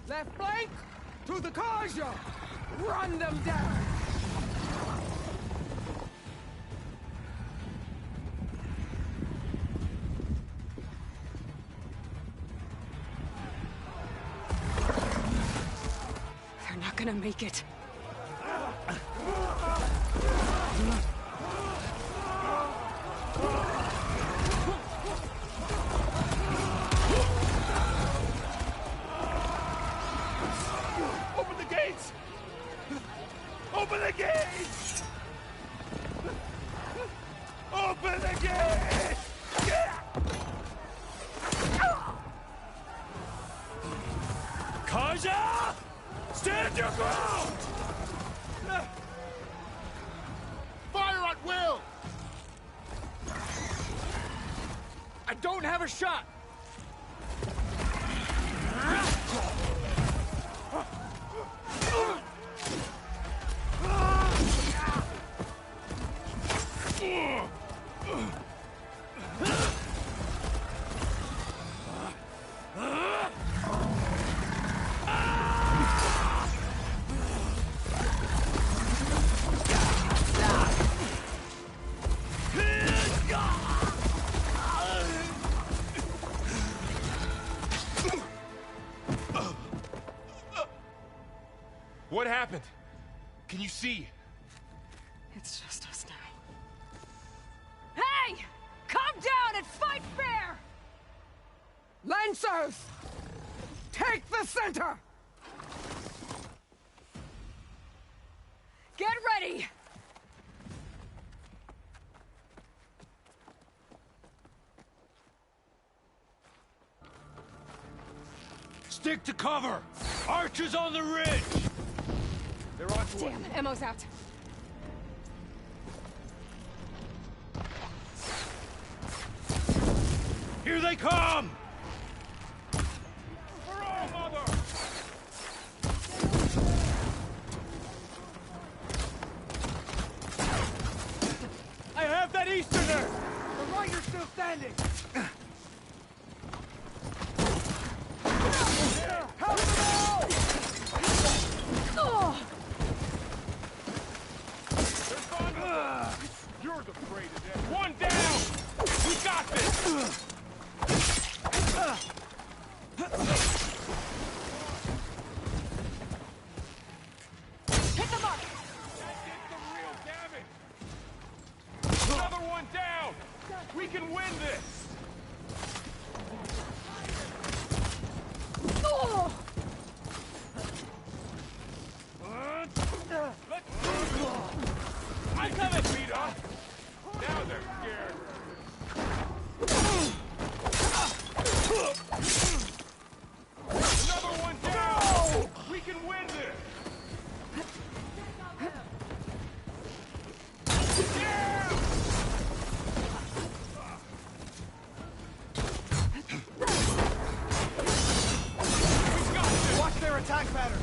Left flank! To the Karja! Run them down! They're not gonna make it. Open the gates! Open the gates! Open the gates! Karja! Stand your ground! Fire at will! I don't have a shot! What happened? Can you see? It's just us now. Hey! Calm down and fight fair! Lancers! Take the center! Get ready! Stick to cover! Archers on the ridge! They're on to us. Damn, ammo's out. Here they come! For all, mother! I have that Easterner! The rider's still standing! Help them afraid of that. One down! We got this! Hit the mark! That did some real damage! Another one down! We can win this! Oh! I'm coming, Peter! Now they're scared. Another one down! We can win this! Yeah! We got this! Watch their attack pattern!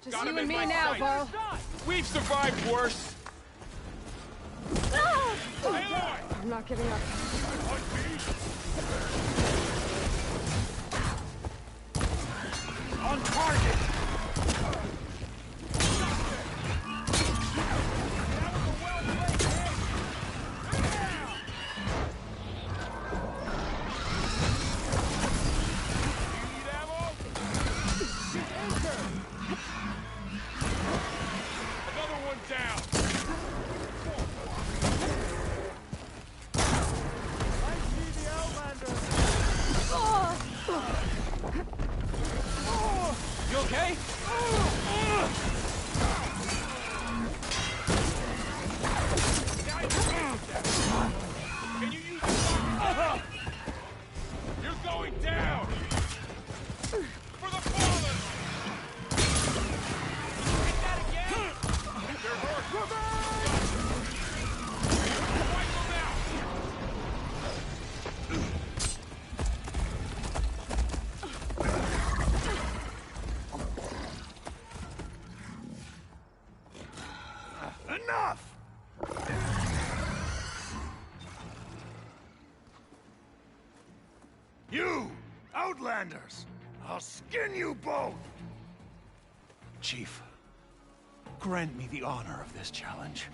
Just you and me now, Bo. We've survived worse. I'm not giving up. On target. Another one down. You okay? Can you use the You're going down! For the fallen! Hit that again! They're hurt! Wipe them out! Enough! You! Outlanders! I'll skin you both! Chief, grant me the honor of this challenge.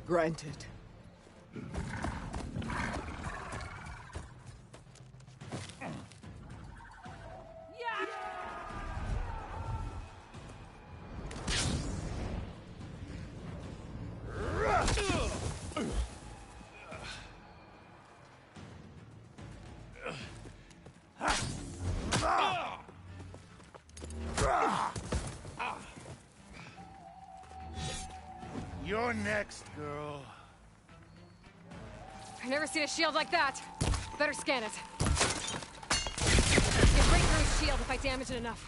Granted. You're next, girl. I've never seen a shield like that. Better scan it. Get right through his shield if I damage it enough.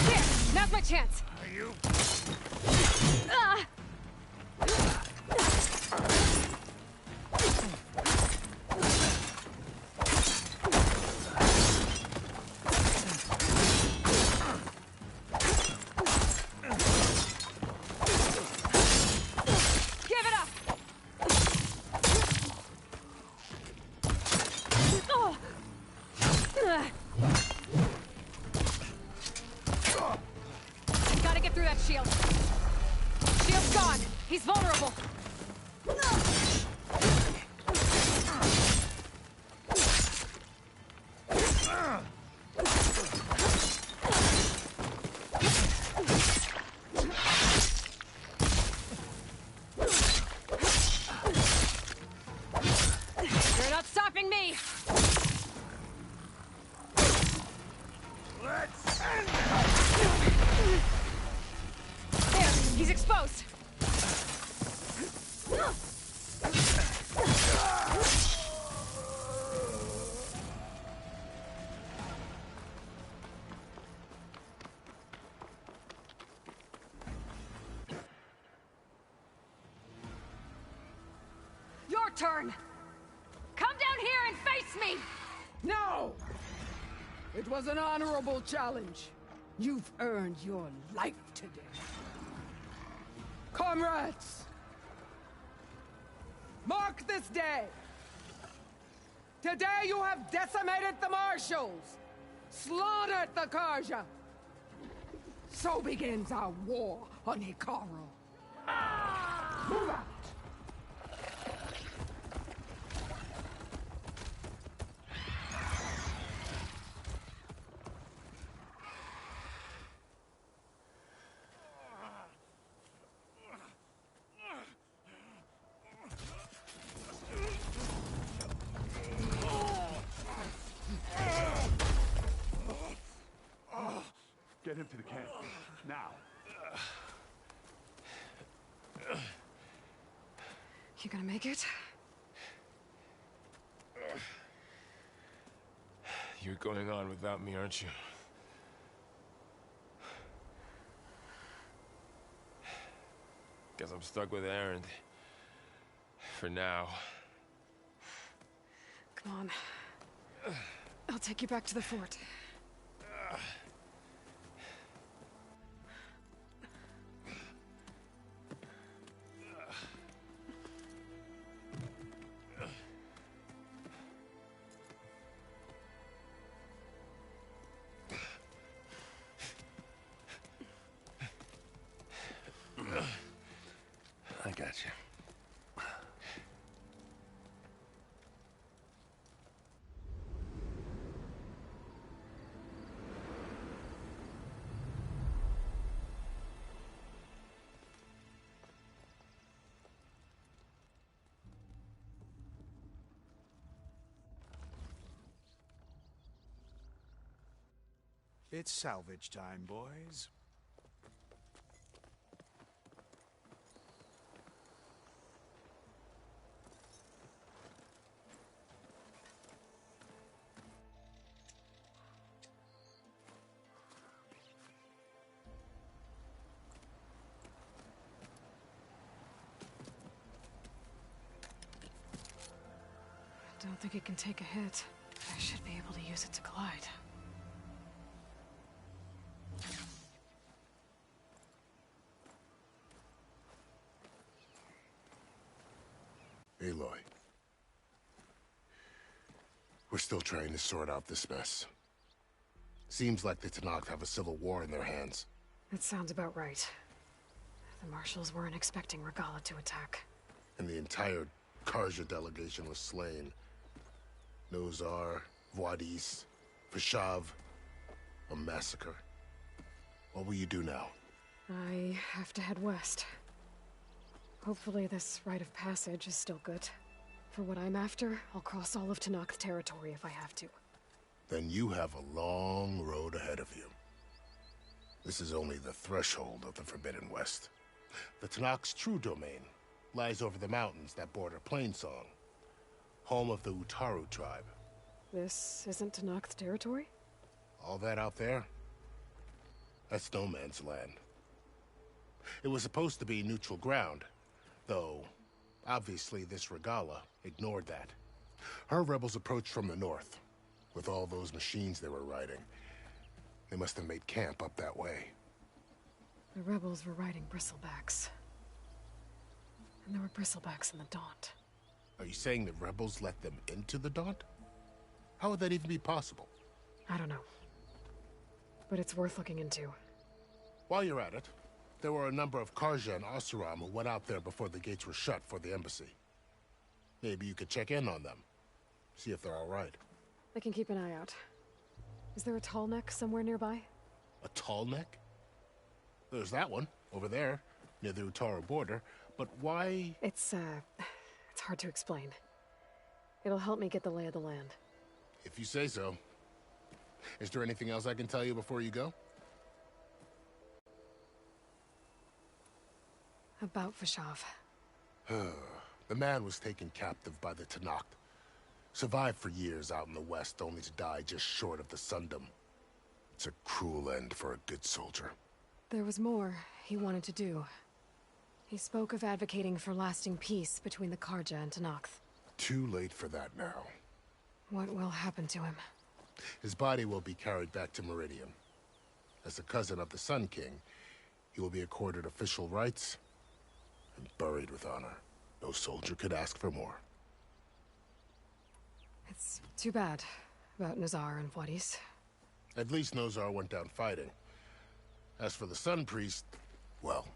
Here, now's my chance. Are you? Ah! Gotta get through that shield. Shield's gone. He's vulnerable. You're not stopping me. turn! Come down here and face me! No! It was an honorable challenge. You've earned your life today. Comrades! Mark this day! Today you have decimated the Marshals! Slaughtered the Karja! So begins our war on Hikaru. Move out! Get him to the camp. Now. You gonna make it? You're going on without me, aren't you? Guess I'm stuck with Erend. For now. Come on. I'll take you back to the fort. I got you. It's salvage time, boys. I don't think it can take a hit. I should be able to use it to glide. Aloy. We're still trying to sort out this mess. Seems like the Tenakth have a civil war in their hands. That sounds about right. The Marshals weren't expecting Regala to attack. And the entire Karja delegation was slain. Nozar, Wadis, Vashav. A massacre. What will you do now? I have to head west. Hopefully this rite of passage is still good. For what I'm after, I'll cross all of Tenakth territory if I have to. Then you have a long road ahead of you. This is only the threshold of the Forbidden West. The Tenakth's true domain lies over the mountains that border Plainsong, home of the Utaru tribe. This isn't Tenakth territory? All that out there? That's no man's land. It was supposed to be neutral ground, though obviously this Regala ignored that. Her rebels approached from the north, with all those machines they were riding. They must have made camp up that way. The rebels were riding bristlebacks. And there were bristlebacks in the Daunt. Are you saying the rebels let them into the Daunt? How would that even be possible? I don't know. But it's worth looking into. While you're at it, there were a number of Karja and Oseram who went out there before the gates were shut for the embassy. Maybe you could check in on them. See if they're all right. I can keep an eye out. Is there a tall neck somewhere nearby? A tall neck? There's that one, over there, near the Utaru border. But why? It's hard to explain. It'll help me get the lay of the land. If you say so. Is there anything else I can tell you before you go? About Vashav. The man was taken captive by the Tenakth. Survived for years out in the west, only to die just short of the Sundom. It's a cruel end for a good soldier. There was more he wanted to do. He spoke of advocating for lasting peace between the Karja and Tenakth. Too late for that now. What will happen to him? His body will be carried back to Meridian. As a cousin of the Sun King, he will be accorded official rights and buried with honor. No soldier could ask for more. It's too bad about Nazar and Wadis. At least Nozar went down fighting. As for the Sun Priest, well,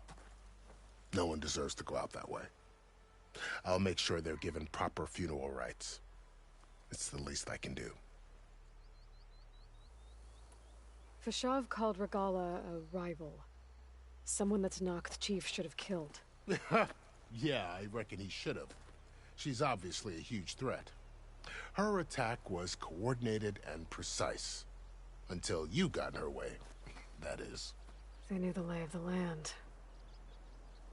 no one deserves to go out that way. I'll make sure they're given proper funeral rites. It's the least I can do. Fashav called Regala a rival. Someone that Tanakh chief should have killed. Yeah, I reckon he should have. She's obviously a huge threat. Her attack was coordinated and precise. Until you got in her way, that is. They knew the lay of the land.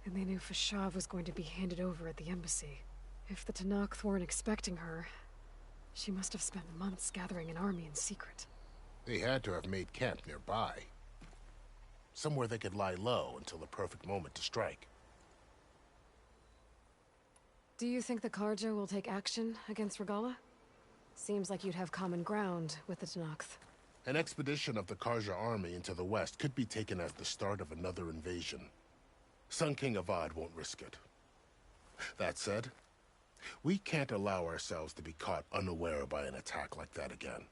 And they knew Fashav was going to be handed over at the embassy. If the Tanakh weren't expecting her, she must have spent months gathering an army in secret. They had to have made camp nearby. Somewhere they could lie low until the perfect moment to strike. Do you think the Karja will take action against Regala? Seems like you'd have common ground with the Tanakh. An expedition of the Karja army into the west could be taken as the start of another invasion. Sun King Avad won't risk it. That said, we can't allow ourselves to be caught unaware by an attack like that again.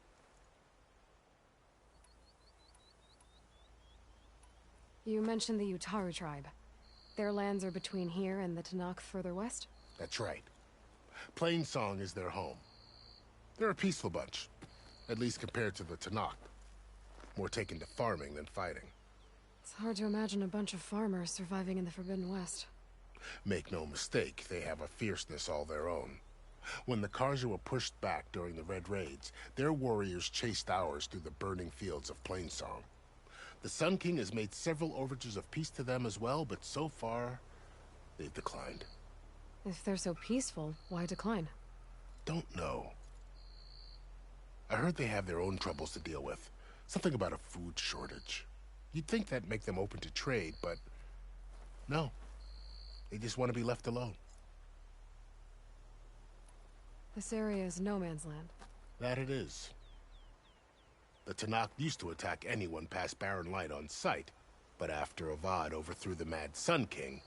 You mentioned the Utaru tribe. Their lands are between here and the Tanakh further west? That's right. Plainsong is their home. They're a peaceful bunch, at least compared to the Tanakh. More taken to farming than fighting. It's hard to imagine a bunch of farmers surviving in the Forbidden West. Make no mistake, they have a fierceness all their own. When the Karja were pushed back during the Red Raids, their warriors chased ours through the burning fields of Plainsong. The Sun King has made several overtures of peace to them as well, but so far, they've declined. If they're so peaceful, why decline? Don't know. I heard they have their own troubles to deal with. Something about a food shortage. You'd think that'd make them open to trade, but no. They just want to be left alone. This area is no man's land. That it is. The Tanakh used to attack anyone past Barren Light on sight, but after Avad overthrew the Mad Sun King,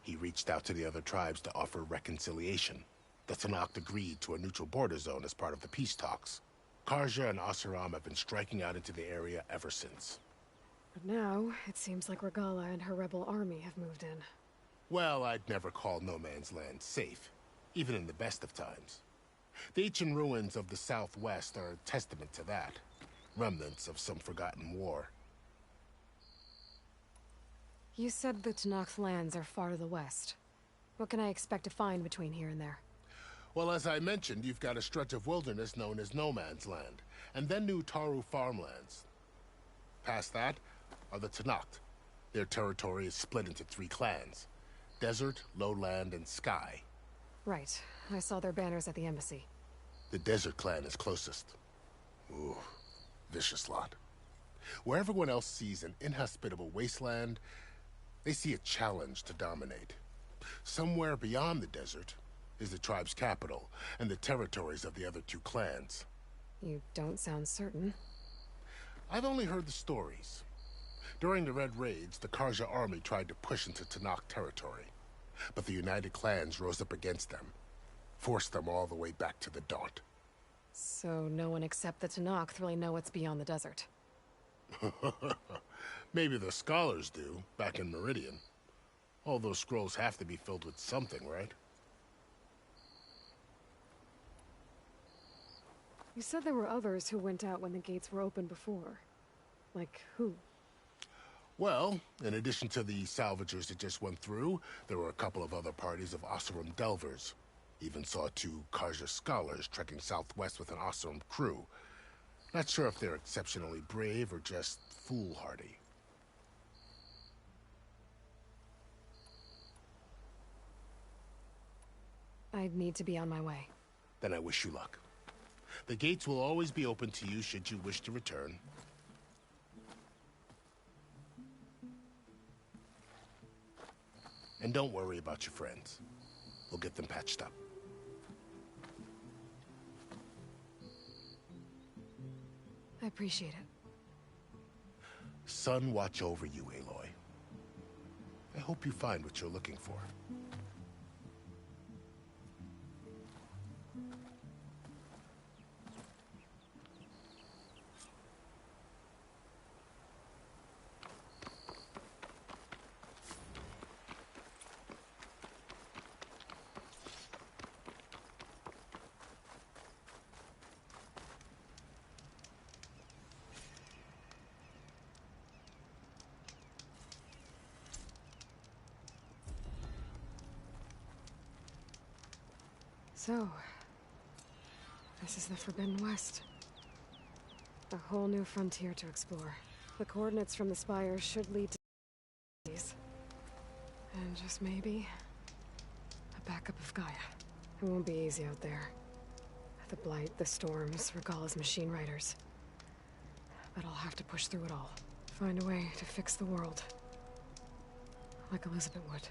he reached out to the other tribes to offer reconciliation. The Tanakh agreed to a neutral border zone as part of the peace talks. Karja and Asuram have been striking out into the area ever since. But now, it seems like Regala and her rebel army have moved in. Well, I'd never call no man's land safe, even in the best of times. The ancient ruins of the Southwest are a testament to that. Remnants of some forgotten war. You said the Tanakh lands are far to the west. What can I expect to find between here and there? Well, as I mentioned, you've got a stretch of wilderness known as No Man's Land, and then New Taru farmlands. Past that are the Tanakh. Their territory is split into 3 clans: Desert, Lowland, and Sky. Right. I saw their banners at the embassy. The Desert clan is closest. Ooh, vicious lot. Where everyone else sees an inhospitable wasteland, they see a challenge to dominate. Somewhere beyond the desert is the tribe's capital and the territories of the other 2 clans. You don't sound certain. I've only heard the stories. During the Red Raids, the Karja army tried to push into Tanakh territory, but the united clans rose up against them, forced them all the way back to the Daunt. So no one except the Tanakh really know what's beyond the desert. Maybe the scholars do, back in Meridian. All those scrolls have to be filled with something, right? You said there were others who went out when the gates were open before. Like who? Well, in addition to the salvagers that just went through, there were a couple of other parties of Oseram delvers. Even saw 2 Karja scholars trekking southwest with an Oseram crew. Not sure if they're exceptionally brave or just foolhardy. I'd need to be on my way. Then I wish you luck. The gates will always be open to you should you wish to return. And don't worry about your friends. We'll get them patched up. appreciate it. Sun watch over you, Aloy. I hope you find what you're looking for. So, this is the Forbidden West. A whole new frontier to explore. The coordinates from the spires should lead to these. And just maybe, a backup of Gaia. It won't be easy out there. The Blight, the Storms, Regalla's machine riders. But I'll have to push through it all. Find a way to fix the world. Like Elizabeth would.